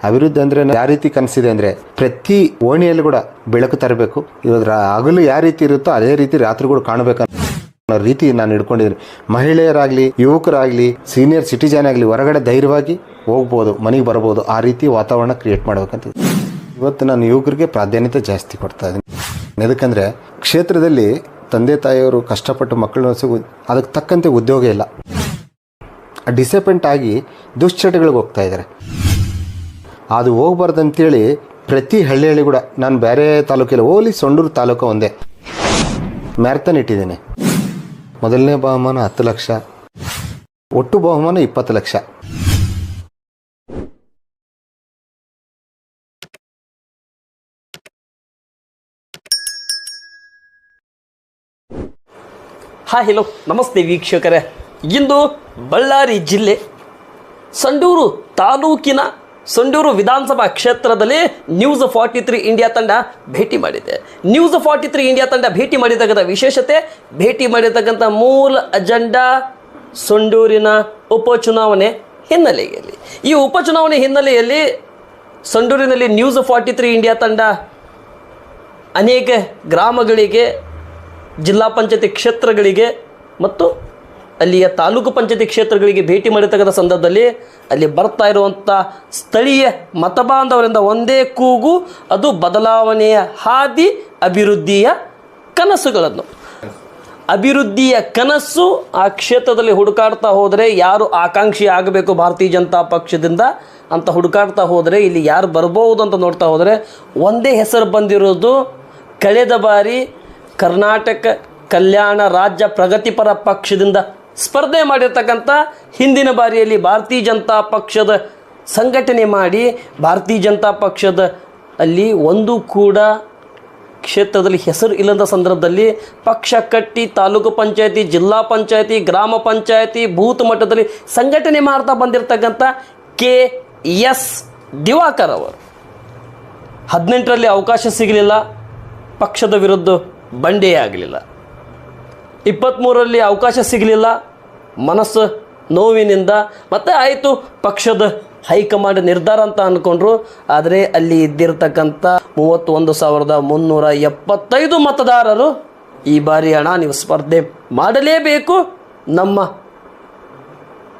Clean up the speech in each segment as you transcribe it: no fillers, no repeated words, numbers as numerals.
ಅಭಿವೃದ್ಧಿ ಅಂದರೆ ಯಾವ ರೀತಿ ಕನಸಿದೆ ಅಂದರೆ ಪ್ರತಿ ಓಣಿಯಲ್ಲಿ ಕೂಡ ಬೆಳಕು ತರಬೇಕು. ಇವಾಗ ಹಗಲು ಯಾವ ರೀತಿ ಇರುತ್ತೋ ಅದೇ ರೀತಿ ರಾತ್ರಿ ಕೂಡ ಕಾಣಬೇಕನ್ನೋ ರೀತಿ ನಾನು ಹಿಡ್ಕೊಂಡಿದ್ದೀನಿ. ಮಹಿಳೆಯರಾಗಲಿ, ಯುವಕರಾಗಲಿ, ಸೀನಿಯರ್ ಸಿಟಿಜನ್ ಆಗಲಿ ಹೊರಗಡೆ ಧೈರ್ಯವಾಗಿ ಹೋಗ್ಬೋದು, ಮನೆಗೆ ಬರ್ಬೋದು, ಆ ರೀತಿ ವಾತಾವರಣ ಕ್ರಿಯೇಟ್ ಮಾಡ್ಬೇಕಂತ ಇವತ್ತು ನಾನು ಯುವಕರಿಗೆ ಪ್ರಾಧಾನ್ಯತೆ ಜಾಸ್ತಿ ಕೊಡ್ತಾ ಇದ್ದೀನಿ. ಯಾಕಂದರೆ ಕ್ಷೇತ್ರದಲ್ಲಿ ತಂದೆ ತಾಯಿಯವರು ಕಷ್ಟಪಟ್ಟು ಮಕ್ಕಳನ್ನ ಅದಕ್ಕೆ ತಕ್ಕಂತೆ ಉದ್ಯೋಗ ಇಲ್ಲ, ಡಿಸಪಾಯಿಂಟ್ ಆಗಿ ದುಶ್ಚಟಗಳಿಗೆ ಹೋಗ್ತಾ ಇದ್ದಾರೆ. ಅದು ಹೋಗ್ಬಾರ್ದಂತೇಳಿ ಪ್ರತಿ ಹಳ್ಳಿ ಕೂಡ ನಾನು ಬೇರೆ ತಾಲೂಕಿಲ್ಲ, ಓಲಿ ಸೊಂಡೂರು ತಾಲೂಕು ಒಂದೇ ಮ್ಯಾರಥಾನ್ ಇಟ್ಟಿದ್ದೀನಿ. ಮೊದಲನೇ ಬಹುಮಾನ 10 ಲಕ್ಷ, ಒಟ್ಟು ಬಹುಮಾನ 20 ಲಕ್ಷ. ಹಾಯ್ ಹಲೋ ನಮಸ್ತೆ ವೀಕ್ಷಕರೇ. ಇಂದು ಬಳ್ಳಾರಿ ಜಿಲ್ಲೆ ಸಂಡೂರು ತಾಲೂಕಿನ ಸಂಡೂರು ವಿಧಾನಸಭಾ ಕ್ಷೇತ್ರದಲ್ಲಿ ನ್ಯೂಸ್ 43 ಇಂಡಿಯಾ ತಂಡ ಭೇಟಿ ಮಾಡಿದೆ. ನ್ಯೂಸ್ 43 ಇಂಡಿಯಾ ತಂಡ ಭೇಟಿ ಮಾಡಿರ್ತಕ್ಕಂಥ ವಿಶೇಷತೆ, ಭೇಟಿ ಮಾಡಿರ್ತಕ್ಕಂಥ ಮೂಲ ಅಜೆಂಡಾ ಸಂಡೂರಿನ ಉಪಚುನಾವಣೆ ಹಿನ್ನೆಲೆಯಲ್ಲಿ. ಈ ಉಪಚುನಾವಣೆ ಹಿನ್ನೆಲೆಯಲ್ಲಿ ಸಂಡೂರಿನಲ್ಲಿ ನ್ಯೂಸ್ 43 ಇಂಡಿಯಾ ತಂಡ ಅನೇಕ ಗ್ರಾಮಗಳಿಗೆ, ಜಿಲ್ಲಾ ಪಂಚಾಯತಿ ಕ್ಷೇತ್ರಗಳಿಗೆ ಮತ್ತು ಅಲ್ಲಿಯ ತಾಲೂಕು ಪಂಚಾಯತಿ ಕ್ಷೇತ್ರಗಳಿಗೆ ಭೇಟಿ ಮಾಡಿರ್ತಕ್ಕಂಥ ಸಂದರ್ಭದಲ್ಲಿ ಅಲ್ಲಿ ಬರ್ತಾ ಇರುವಂಥ ಸ್ಥಳೀಯ ಮತಬಾಂಧವರಿಂದ ಒಂದೇ ಕೂಗು, ಅದು ಬದಲಾವಣೆಯ ಹಾದಿ, ಅಭಿವೃದ್ಧಿಯ ಕನಸುಗಳನ್ನು. ಅಭಿವೃದ್ಧಿಯ ಕನಸು ಆ ಕ್ಷೇತ್ರದಲ್ಲಿ ಹುಡುಕಾಡ್ತಾ ಹೋದರೆ ಯಾರು ಆಕಾಂಕ್ಷಿ ಆಗಬೇಕು ಭಾರತೀಯ ಜನತಾ ಪಕ್ಷದಿಂದ ಅಂತ ಹುಡುಕಾಡ್ತಾ ಹೋದರೆ ಇಲ್ಲಿ ಯಾರು ಬರ್ಬೋದು ಅಂತ ನೋಡ್ತಾ ಹೋದರೆ ಒಂದೇ ಹೆಸರು ಬಂದಿರೋದು, ಕಳೆದ ಬಾರಿ ಕರ್ನಾಟಕ ಕಲ್ಯಾಣ ರಾಜ್ಯ ಪ್ರಗತಿಪರ ಪಕ್ಷದಿಂದ ಸ್ಪರ್ಧೆ ಮಾಡಿರ್ತಕ್ಕಂಥ, ಹಿಂದಿನ ಬಾರಿಯಲ್ಲಿ ಭಾರತೀಯ ಜನತಾ ಪಕ್ಷದ ಸಂಘಟನೆ ಮಾಡಿ ಭಾರತೀಯ ಜನತಾ ಪಕ್ಷದ ಅಲ್ಲಿ ಒಂದು ಕೂಡ ಕ್ಷೇತ್ರದಲ್ಲಿ ಹೆಸರು ಇಲ್ಲದ ಸಂದರ್ಭದಲ್ಲಿ ಪಕ್ಷ ಕಟ್ಟಿ ತಾಲೂಕು ಪಂಚಾಯತಿ, ಜಿಲ್ಲಾ ಪಂಚಾಯತಿ, ಗ್ರಾಮ ಪಂಚಾಯತಿ, ಬೂತ್ ಮಟ್ಟದಲ್ಲಿ ಸಂಘಟನೆ ಮಾಡ್ತಾ ಬಂದಿರತಕ್ಕಂಥ KS ದಿವಾಕರ್ ಅವರು 18ರಲ್ಲಿ ಅವಕಾಶ ಸಿಗಲಿಲ್ಲ, ಪಕ್ಷದ ವಿರುದ್ಧ ಬಂಡೇ ಆಗಲಿಲ್ಲ. 23ರಲ್ಲಿ ಅವಕಾಶ ಸಿಗಲಿಲ್ಲ, ಮನಸ್ಸು ನೋವಿನಿಂದ ಮತ್ತೆ ಆಯಿತು ಪಕ್ಷದ ಹೈಕಮಾಂಡ್ ನಿರ್ಧಾರ ಅಂತ ಅಂದ್ಕೊಂಡ್ರು. ಆದರೆ ಅಲ್ಲಿ ಇದ್ದಿರತಕ್ಕಂಥ 31,375 ಮತದಾರರು ಈ ಬಾರಿ ಅಣ್ಣ ನೀವು ಸ್ಪರ್ಧೆ ಮಾಡಲೇಬೇಕು, ನಮ್ಮ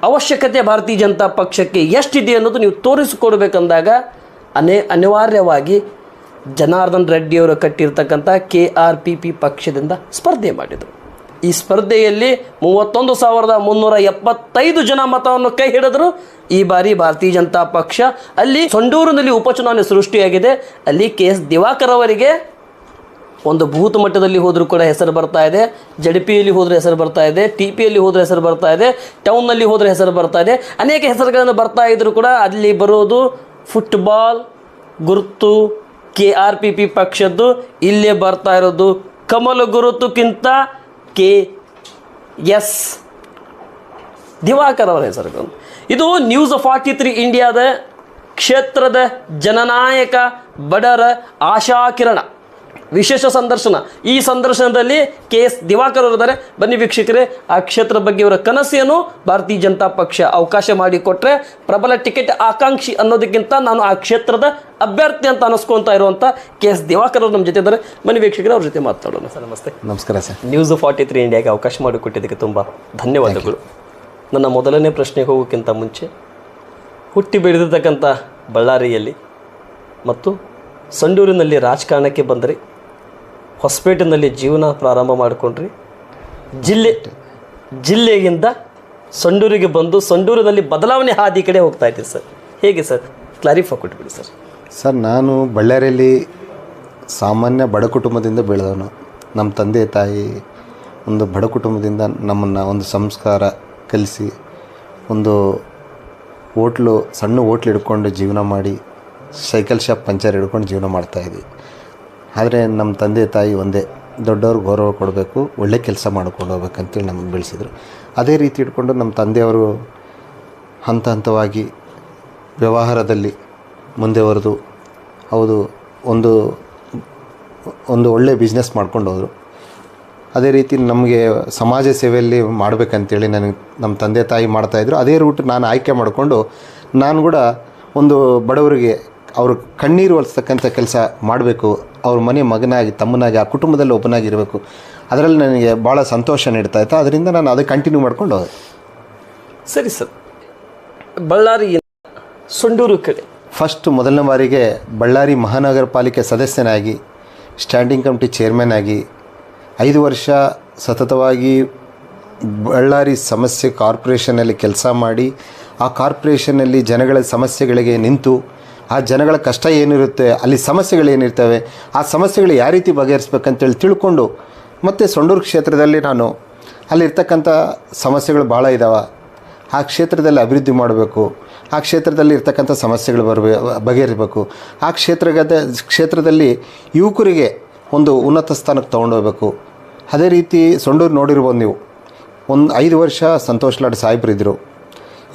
ಅವಶ್ಯಕತೆ ಭಾರತೀಯ ಜನತಾ ಪಕ್ಷಕ್ಕೆ ಎಷ್ಟಿದೆ ಅನ್ನೋದು ನೀವು ತೋರಿಸಿಕೊಡ್ಬೇಕಂದಾಗ ಅನಿವಾರ್ಯವಾಗಿ ಜನಾರ್ದನ್ ರೆಡ್ಡಿಯವರು ಕಟ್ಟಿರ್ತಕ್ಕಂಥ KRPP ಪಕ್ಷದಿಂದ ಸ್ಪರ್ಧೆ ಮಾಡಿದರು. ಈ ಸ್ಪರ್ಧೆಯಲ್ಲಿ 31,375 ಜನ ಮತವನ್ನು ಕೈ ಹಿಡಿದ್ರು. ಈ ಬಾರಿ ಭಾರತೀಯ ಜನತಾ ಪಕ್ಷ ಅಲ್ಲಿ ಸಂಡೂರಿನಲ್ಲಿ ಉಪಚುನಾವಣೆ ಸೃಷ್ಟಿಯಾಗಿದೆ. ಅಲ್ಲಿ KS ದಿವಾಕರ್ ಅವರಿಗೆ ಒಂದು ಬೂತ್ ಮಟ್ಟದಲ್ಲಿ ಹೋದರೂ ಕೂಡ ಹೆಸರು ಬರ್ತಾ ಇದೆ, JDPಯಲ್ಲಿ ಹೋದರೆ ಹೆಸರು ಬರ್ತಾ ಇದೆ, TPಯಲ್ಲಿ ಹೋದರೆ ಹೆಸರು ಬರ್ತಾ ಇದೆ, ಟೌನ್ನಲ್ಲಿ ಹೋದರೆ ಹೆಸರು ಬರ್ತಾ ಇದೆ, ಅನೇಕ ಹೆಸರುಗಳನ್ನು ಬರ್ತಾ ಇದ್ದರೂ ಕೂಡ ಅಲ್ಲಿ ಬರೋದು ಫುಟ್ಬಾಲ್ ಗುರುತು KRPP ಪಕ್ಷದ್ದು. ಇಲ್ಲೇ ಬರ್ತಾ ಇರೋದು ಕಮಲ ಗುರುತುಕ್ಕಿಂತ KS ದಿವಾಕರ್ ಅವರ ಹೆಸರುಗಳು. ಇದು ನ್ಯೂಸ್ 43 ಇಂಡಿಯಾದ ಕ್ಷೇತ್ರದ ಜನನಾಯಕ ಬಡರ ಆಶಾಕಿರಣ ವಿಶೇಷ ಸಂದರ್ಶನ. ಈ ಸಂದರ್ಶನದಲ್ಲಿ KS ದಿವಾಕರ್ ಅವರಿದ್ದಾರೆ. ಬನ್ನಿ ವೀಕ್ಷಕರೇ, ಆ ಕ್ಷೇತ್ರದ ಬಗ್ಗೆ ಇವರ ಕನಸೇನು, ಭಾರತೀಯ ಜನತಾ ಪಕ್ಷ ಅವಕಾಶ ಮಾಡಿಕೊಟ್ರೆ ಪ್ರಬಲ ಟಿಕೆಟ್ ಆಕಾಂಕ್ಷಿ ಅನ್ನೋದಕ್ಕಿಂತ ನಾನು ಆ ಕ್ಷೇತ್ರದ ಅಭ್ಯರ್ಥಿ ಅಂತ ಅನಿಸ್ಕೊತಾ ಇರುವಂಥ KS ದಿವಾಕರ್ ಅವರು ನಮ್ಮ ಜೊತೆ ಇದ್ದಾರೆ. ಬನ್ನಿ ವೀಕ್ಷಕರೇ, ಅವ್ರ ಜೊತೆ ಮಾತಾಡೋಣ. ಸರ್ ನಮಸ್ತೆ. ನಮಸ್ಕಾರ ಸರ್. ನ್ಯೂಸ್ 43 ಇಂಡಿಯಾಗೆ ಅವಕಾಶ ಮಾಡಿಕೊಟ್ಟಿದ್ದಕ್ಕೆ ತುಂಬ ಧನ್ಯವಾದಗಳು. ನನ್ನ ಮೊದಲನೇ ಪ್ರಶ್ನೆಗೆ ಹೋಗೋಕ್ಕಿಂತ ಮುಂಚೆ, ಹುಟ್ಟಿ ಬೆಳೆದಿರ್ತಕ್ಕಂಥ ಬಳ್ಳಾರಿಯಲ್ಲಿ ಮತ್ತು ಸಂಡೂರಿನಲ್ಲಿ ರಾಜಕಾರಣಕ್ಕೆ ಬಂದರೆ, ಹೊಸಪೇಟೆನಲ್ಲಿ ಜೀವನ ಪ್ರಾರಂಭ ಮಾಡಿಕೊಂಡ್ರಿ, ಜಿಲ್ಲೆಯಿಂದ ಸಂಡೂರಿಗೆ ಬಂದು ಸಂಡೂರಿನಲ್ಲಿ ಬದಲಾವಣೆ ಹಾದಿ ಕಡೆ ಹೋಗ್ತಾ ಇದ್ದೀರಿ ಸರ್. ಹೇಗೆ ಸರ್, ಕ್ಲಾರಿಫೈ ಕೊಟ್ಬಿಡಿ ಸರ್. ಸರ್, ನಾನು ಬಳ್ಳಾರಿಯಲ್ಲಿ ಸಾಮಾನ್ಯ ಬಡ ಕುಟುಂಬದಿಂದ ಬೆಳೆದವನು. ನಮ್ಮ ತಂದೆ ತಾಯಿ ಒಂದು ಬಡ ಕುಟುಂಬದಿಂದ ನಮ್ಮನ್ನು ಒಂದು ಸಂಸ್ಕಾರ ಕಲಿಸಿ ಒಂದು ಸಣ್ಣ ಹೋಟ್ಲು ಹಿಡ್ಕೊಂಡು ಜೀವನ ಮಾಡಿ, ಸೈಕಲ್ ಶಾಪ್ ಪಂಚರ್ ಹಿಡ್ಕೊಂಡು ಜೀವನ ಮಾಡ್ತಾಯಿದ್ವಿ. ಆದರೆ ನಮ್ಮ ತಂದೆ ತಾಯಿ ಒಂದೇ, ದೊಡ್ಡವ್ರಿಗೆ ಗೌರವ ಕೊಡಬೇಕು, ಒಳ್ಳೆ ಕೆಲಸ ಮಾಡ್ಕೊಂಡು ಹೋಗ್ಬೇಕಂತೇಳಿ ನಮ್ಮನ್ನು ಬೆಳೆಸಿದರು. ಅದೇ ರೀತಿ ಇಟ್ಕೊಂಡು ನಮ್ಮ ತಂದೆಯವರು ಹಂತ ಹಂತವಾಗಿ ವ್ಯವಹಾರದಲ್ಲಿ ಮುಂದೆ ಬರೆದು ಹೌದು ಒಂದು ಒಳ್ಳೆ ಬಿಸ್ನೆಸ್ ಮಾಡ್ಕೊಂಡು ಹೋದರು. ಅದೇ ರೀತಿ ನಮಗೆ ಸಮಾಜ ಸೇವೆಯಲ್ಲಿ ಮಾಡಬೇಕಂತೇಳಿ ನನಗೆ ನಮ್ಮ ತಂದೆ ತಾಯಿ ಮಾಡ್ತಾಯಿದ್ರು. ಅದೇ ರೂಟ್ ನಾನು ಆಯ್ಕೆ ಮಾಡಿಕೊಂಡು ನಾನು ಕೂಡ ಒಂದು ಬಡವರಿಗೆ ಅವರು ಕಣ್ಣೀರು ಒಲಿಸ್ತಕ್ಕಂಥ ಕೆಲಸ ಮಾಡಬೇಕು, ಅವ್ರ ಮನೆ ಮಗನಾಗಿ ತಮ್ಮನಾಗಿ ಆ ಕುಟುಂಬದಲ್ಲಿ ಒಬ್ಬನಾಗಿರಬೇಕು. ಅದರಲ್ಲಿ ನನಗೆ ಭಾಳ ಸಂತೋಷ ನೀಡ್ತಾ ಇತ್ತು. ಅದರಿಂದ ನಾನು ಅದಕ್ಕೆ ಕಂಟಿನ್ಯೂ ಮಾಡ್ಕೊಂಡು ಹೋದೆ. ಸರಿ ಸರ್, ಬಳ್ಳಾರಿ ಸೊಂಡೂರು ಕಡೆ ಫಸ್ಟ್ ಮೊದಲನೇ ಬಾರಿಗೆ ಬಳ್ಳಾರಿ ಮಹಾನಗರ ಪಾಲಿಕೆ ಸದಸ್ಯನಾಗಿ, ಸ್ಟ್ಯಾಂಡಿಂಗ್ ಕಮಿಟಿ ಚೇರ್ಮನ್ ಆಗಿ 5 ವರ್ಷ ಸತತವಾಗಿ ಬಳ್ಳಾರಿ ಸಮಸ್ಯೆ ಕಾರ್ಪೊರೇಷನಲ್ಲಿ ಕೆಲಸ ಮಾಡಿ, ಆ ಕಾರ್ಪೊರೇಷನಲ್ಲಿ ಜನಗಳ ಸಮಸ್ಯೆಗಳಿಗೆ ನಿಂತು, ಆ ಜನಗಳ ಕಷ್ಟ ಏನಿರುತ್ತೆ, ಅಲ್ಲಿ ಸಮಸ್ಯೆಗಳೇನಿರ್ತವೆ, ಆ ಸಮಸ್ಯೆಗಳು ಯಾವ ರೀತಿ ಬಗೆಹರಿಸ್ಬೇಕಂತೇಳಿ ತಿಳ್ಕೊಂಡು, ಮತ್ತು ಸೊಂಡೂರು ಕ್ಷೇತ್ರದಲ್ಲಿ ನಾನು ಅಲ್ಲಿರ್ತಕ್ಕಂಥ ಸಮಸ್ಯೆಗಳು ಭಾಳ ಇದ್ದಾವೆ, ಆ ಕ್ಷೇತ್ರದಲ್ಲಿ ಅಭಿವೃದ್ಧಿ ಮಾಡಬೇಕು, ಆ ಕ್ಷೇತ್ರದಲ್ಲಿ ಇರ್ತಕ್ಕಂಥ ಸಮಸ್ಯೆಗಳು ಬಗೆಹರಿಬೇಕು, ಆ ಕ್ಷೇತ್ರದಲ್ಲಿ ಯುವಕರಿಗೆ ಒಂದು ಉನ್ನತ ಸ್ಥಾನಕ್ಕೆ ತೊಗೊಂಡೋಗ್ಬೇಕು. ಅದೇ ರೀತಿ ಸೊಂಡೂರು ನೋಡಿರ್ಬೋದು ನೀವು, ಒಂದು 5 ವರ್ಷ ಸಂತೋಷ್ ಲಾಡ್ ಸಾಹೇಬ್ರಿದ್ದರು,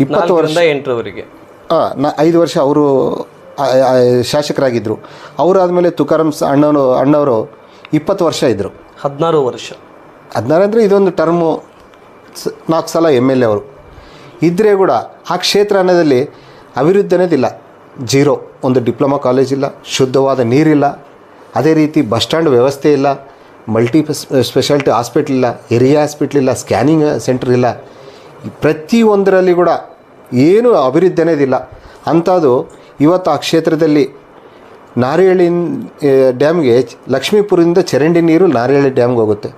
20 ವರ್ಷ 8ರವರೆಗೆ 5 ವರ್ಷ ಅವರು ಶಾಸಕರಾಗಿದ್ದರು. ಅವರಾದಮೇಲೆ ತುಕಾರಾಮ್ ಅಣ್ಣವರು 20 ವರ್ಷ ಇದ್ದರು. 16 ವರ್ಷ 16 ಅಂದರೆ ಇದೊಂದು ಟರ್ಮು, 4 ಸಲ MLA ಅವರು ಇದ್ದರೆ ಕೂಡ ಆ ಕ್ಷೇತ್ರ ಅನ್ನೋದಲ್ಲಿ ಅಭಿವೃದ್ಧಿ ಅನ್ನೋದಿಲ್ಲ, ಜೀರೋ. ಒಂದು ಡಿಪ್ಲೊಮಾ ಕಾಲೇಜ್ ಇಲ್ಲ, ಶುದ್ಧವಾದ ನೀರಿಲ್ಲ, ಅದೇ ರೀತಿ ಬಸ್ ಸ್ಟ್ಯಾಂಡ್ ವ್ಯವಸ್ಥೆ ಇಲ್ಲ, ಮಲ್ಟಿ ಸ್ಪೆಷಾಲಿಟಿ ಹಾಸ್ಪಿಟ್ಲ್ ಇಲ್ಲ, ಏರಿಯಾ ಹಾಸ್ಪಿಟ್ಲ್ ಇಲ್ಲ, ಸ್ಕ್ಯಾನಿಂಗ್ ಸೆಂಟರ್ ಇಲ್ಲ, ಪ್ರತಿಯೊಂದರಲ್ಲಿ ಕೂಡ ಏನೂ ಅಭಿವೃದ್ಧಿ ಅನ್ನೋದಿಲ್ಲ. ಅಂಥದ್ದು ಇವತ್ತು ಆ ಕ್ಷೇತ್ರದಲ್ಲಿ ನಾರಿಹಳ್ಳಿ ಡ್ಯಾಮ್ಗೆ ಲಕ್ಷ್ಮೀಪುರದಿಂದ ಚರಂಡಿ ನೀರು ನಾರಿಹಳ್ಳಿ ಡ್ಯಾಮ್ಗೆ ಹೋಗುತ್ತೆ.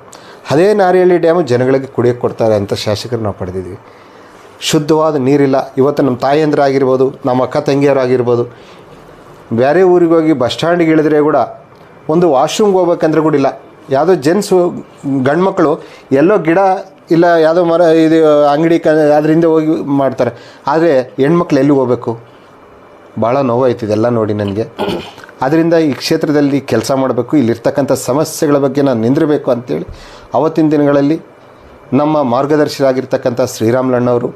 ಅದೇ ನಾರಿಹಳ್ಳಿ ಡ್ಯಾಮು ಜನಗಳಿಗೆ ಕುಡಿಯೋಕ್ಕೆ ಕೊಡ್ತಾರೆ ಅಂತ ಶಾಸಕರು ನಾವು ಪಡೆದಿದ್ವಿ. ಶುದ್ಧವಾದ ನೀರಿಲ್ಲ. ಇವತ್ತು ನಮ್ಮ ತಾಯಂದಿರಾಗಿರ್ಬೋದು, ನಮ್ಮ ಅಕ್ಕ ತಂಗಿಯರಾಗಿರ್ಬೋದು, ಬೇರೆ ಊರಿಗೆ ಹೋಗಿ ಬಸ್ ಸ್ಟ್ಯಾಂಡಿಗೆ ಇಳಿದ್ರೆ ಕೂಡ ಒಂದು ವಾಶ್ರೂಮ್ಗೆ ಹೋಗ್ಬೇಕಂದ್ರೆ ಕೂಡ ಇಲ್ಲ. ಯಾವುದೋ ಜೆಂಟ್ಸು ಗಂಡು ಮಕ್ಕಳು ಎಲ್ಲೋ ಗಿಡ ಇಲ್ಲ ಯಾವುದೋ ಮರ ಇದು ಅಂಗಡಿ ಅದರಿಂದ ಹೋಗಿ ಮಾಡ್ತಾರೆ. ಆದರೆ ಹೆಣ್ಮಕ್ಳು ಎಲ್ಲಿಗೆ ಹೋಗಬೇಕು? ಭಾಳ ನೋವಾಯ್ತು ಇದೆಲ್ಲ ನೋಡಿ ನನಗೆ. ಆದ್ದರಿಂದ ಈ ಕ್ಷೇತ್ರದಲ್ಲಿ ಕೆಲಸ ಮಾಡಬೇಕು, ಇಲ್ಲಿರ್ತಕ್ಕಂಥ ಸಮಸ್ಯೆಗಳ ಬಗ್ಗೆ ನಾನು ನಿಂದಿರಬೇಕು ಅಂತೇಳಿ ಅವತ್ತಿನ ದಿನಗಳಲ್ಲಿ ನಮ್ಮ ಮಾರ್ಗದರ್ಶಿಯಾಗಿರ್ತಕ್ಕಂಥ ಶ್ರೀರಾಮುಲಣ್ಣವರು,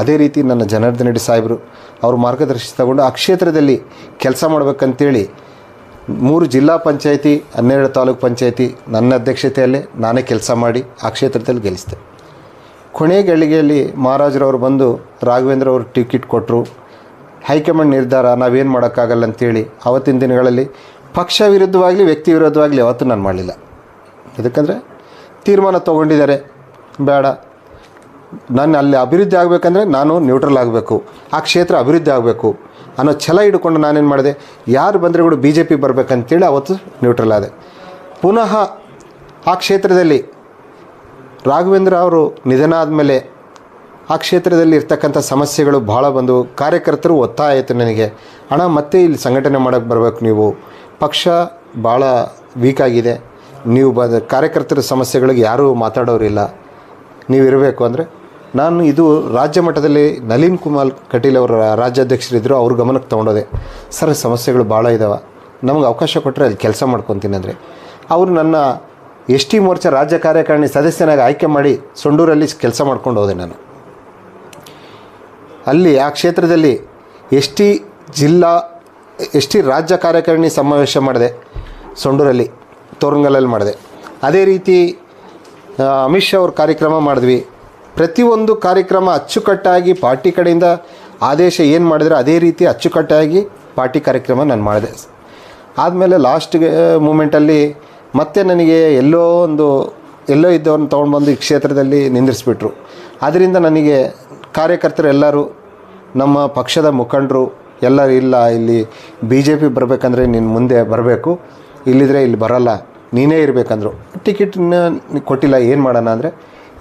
ಅದೇ ರೀತಿ ನನ್ನ ಜನಾರ್ದನ ರೆಡ್ಡಿ ಸಾಹೇಬರು ಅವರು ಮಾರ್ಗದರ್ಶಿ ತಗೊಂಡು ಆ ಕ್ಷೇತ್ರದಲ್ಲಿ ಕೆಲಸ ಮಾಡಬೇಕಂತೇಳಿ 3 ಜಿಲ್ಲಾ ಪಂಚಾಯತಿ, 12 ತಾಲೂಕು ಪಂಚಾಯತಿ ನನ್ನ ಅಧ್ಯಕ್ಷತೆಯಲ್ಲೇ ನಾನೇ ಕೆಲಸ ಮಾಡಿ ಆ ಕ್ಷೇತ್ರದಲ್ಲಿ ಗೆಲ್ಲಿಸಿದೆ. ಕೊನೆ ಗಳಿಗೆಯಲ್ಲಿ ಮಹಾರಾಜರವರು ಬಂದು ರಾಘವೇಂದ್ರ ಅವರು ಟಿಕೆಟ್ ಕೊಟ್ಟರು. ಹೈಕಮಾಂಡ್ ನಿರ್ಧಾರ, ನಾವೇನು ಮಾಡೋಕ್ಕಾಗಲ್ಲ ಅಂತೇಳಿ ಆವತ್ತಿನ ದಿನಗಳಲ್ಲಿ ಪಕ್ಷ ವಿರುದ್ಧವಾಗಲಿ ವ್ಯಕ್ತಿ ವಿರುದ್ಧವಾಗಲಿ ಯಾವತ್ತೂ ನಾನು ಮಾಡಲಿಲ್ಲ. ಯಾಕಂದರೆ ತೀರ್ಮಾನ ತೊಗೊಂಡಿದ್ದಾರೆ, ಬೇಡ, ನಾನು ಅಲ್ಲಿ ಅಭಿವೃದ್ಧಿ ಆಗಬೇಕಂದ್ರೆ ನಾನು ನ್ಯೂಟ್ರಲ್ ಆಗಬೇಕು, ಆ ಕ್ಷೇತ್ರ ಅಭಿವೃದ್ಧಿ ಆಗಬೇಕು ಅನ್ನೋ ಛಲ ಹಿಡ್ಕೊಂಡು ನಾನೇನು ಮಾಡಿದೆ, ಯಾರು ಬಂದರೆ ಕೂಡ BJP ಬರಬೇಕಂತೇಳಿ ಅವತ್ತು ನ್ಯೂಟ್ರಲ್ ಆದೆ. ಪುನಃ ಆ ಕ್ಷೇತ್ರದಲ್ಲಿ ರಾಘವೇಂದ್ರ ಅವರು ನಿಧನ ಆದಮೇಲೆ ಆ ಕ್ಷೇತ್ರದಲ್ಲಿ ಇರ್ತಕ್ಕಂಥ ಸಮಸ್ಯೆಗಳು ಭಾಳ ಬಂದು ಕಾರ್ಯಕರ್ತರು ಒತ್ತಾಯ ಆಯಿತು ನನಗೆ, ಅಣ್ಣ ಮತ್ತೆ ಇಲ್ಲಿ ಸಂಘಟನೆ ಮಾಡೋಕ್ಕೆ ಬರಬೇಕು, ನೀವು ಪಕ್ಷ ಭಾಳ ವೀಕ್ ಆಗಿದೆ, ನೀವು ಕಾರ್ಯಕರ್ತರ ಸಮಸ್ಯೆಗಳಿಗೆ ಯಾರೂ ಮಾತಾಡೋರಿಲ್ಲ, ನೀವು ಇರಬೇಕು ಅಂದರೆ ನಾನು ಇದು ರಾಜ್ಯ ಮಟ್ಟದಲ್ಲಿ ನಳಿನ್ ಕುಮಾರ್ ಕಟೀಲ್ ಅವರ ರಾಜ್ಯಾಧ್ಯಕ್ಷರಿದ್ದರು, ಅವ್ರ ಗಮನಕ್ಕೆ ತೊಗೊಂಡೋದೆ. ಸರ್ ಸಮಸ್ಯೆಗಳು ಭಾಳ ಇದ್ದಾವೆ, ನಮಗೆ ಅವಕಾಶ ಕೊಟ್ಟರೆ ಅಲ್ಲಿ ಕೆಲಸ ಮಾಡ್ಕೊತೀನಿ ಅಂದರೆ ಅವರು ನನ್ನ ST ಮೋರ್ಚಾ ರಾಜ್ಯ ಕಾರ್ಯಕಾರಿಣಿ ಸದಸ್ಯನಾಗಿ ಆಯ್ಕೆ ಮಾಡಿ ಸೊಂಡೂರಲ್ಲಿ ಕೆಲಸ ಮಾಡ್ಕೊಂಡು ಹೋದೆ. ನಾನು ಅಲ್ಲಿ ಆ ಕ್ಷೇತ್ರದಲ್ಲಿ ST ರಾಜ್ಯ ಕಾರ್ಯಕಾರಿಣಿ ಸಮಾವೇಶ ಮಾಡಿದೆ, ಸೊಂಡೂರಲ್ಲಿ ತೋರಂಗಲಲ್ಲಿ ಮಾಡಿದೆ. ಅದೇ ರೀತಿ ಅಮಿತ್ ಶಾ ಅವ್ರ ಕಾರ್ಯಕ್ರಮ ಮಾಡಿದ್ವಿ. ಪ್ರತಿಯೊಂದು ಕಾರ್ಯಕ್ರಮ ಅಚ್ಚುಕಟ್ಟಾಗಿ ಪಾರ್ಟಿ ಕಡೆಯಿಂದ ಆದೇಶ ಏನು ಮಾಡಿದ್ರೆ ಅದೇ ರೀತಿ ಅಚ್ಚುಕಟ್ಟಾಗಿ ಪಾರ್ಟಿ ಕಾರ್ಯಕ್ರಮ ನಾನು ಮಾಡಿದೆ. ಆದಮೇಲೆ ಲಾಸ್ಟ್ ಮೂಮೆಂಟಲ್ಲಿ ಮತ್ತೆ ನನಗೆ ಎಲ್ಲೋ ಇದ್ದವ್ರನ್ನ ತೊಗೊಂಡು ಈ ಕ್ಷೇತ್ರದಲ್ಲಿ ನಿಂದಿರಿಸ್ಬಿಟ್ರು. ಆದ್ದರಿಂದ ನನಗೆ ಕಾರ್ಯಕರ್ತರು ಎಲ್ಲರೂ, ನಮ್ಮ ಪಕ್ಷದ ಮುಖಂಡರು ಎಲ್ಲರೂ, ಇಲ್ಲ ಇಲ್ಲಿ BJP ಬರಬೇಕಂದ್ರೆ ನೀನು ಮುಂದೆ ಬರಬೇಕು, ಇಲ್ಲಿದ್ರೆ ಇಲ್ಲಿ ಬರಲ್ಲ, ನೀನೇ ಇರಬೇಕಂದ್ರು. ಟಿಕೆಟ್ ಕೊಟ್ಟಿಲ್ಲ, ಏನು ಮಾಡೋಣ ಅಂದರೆ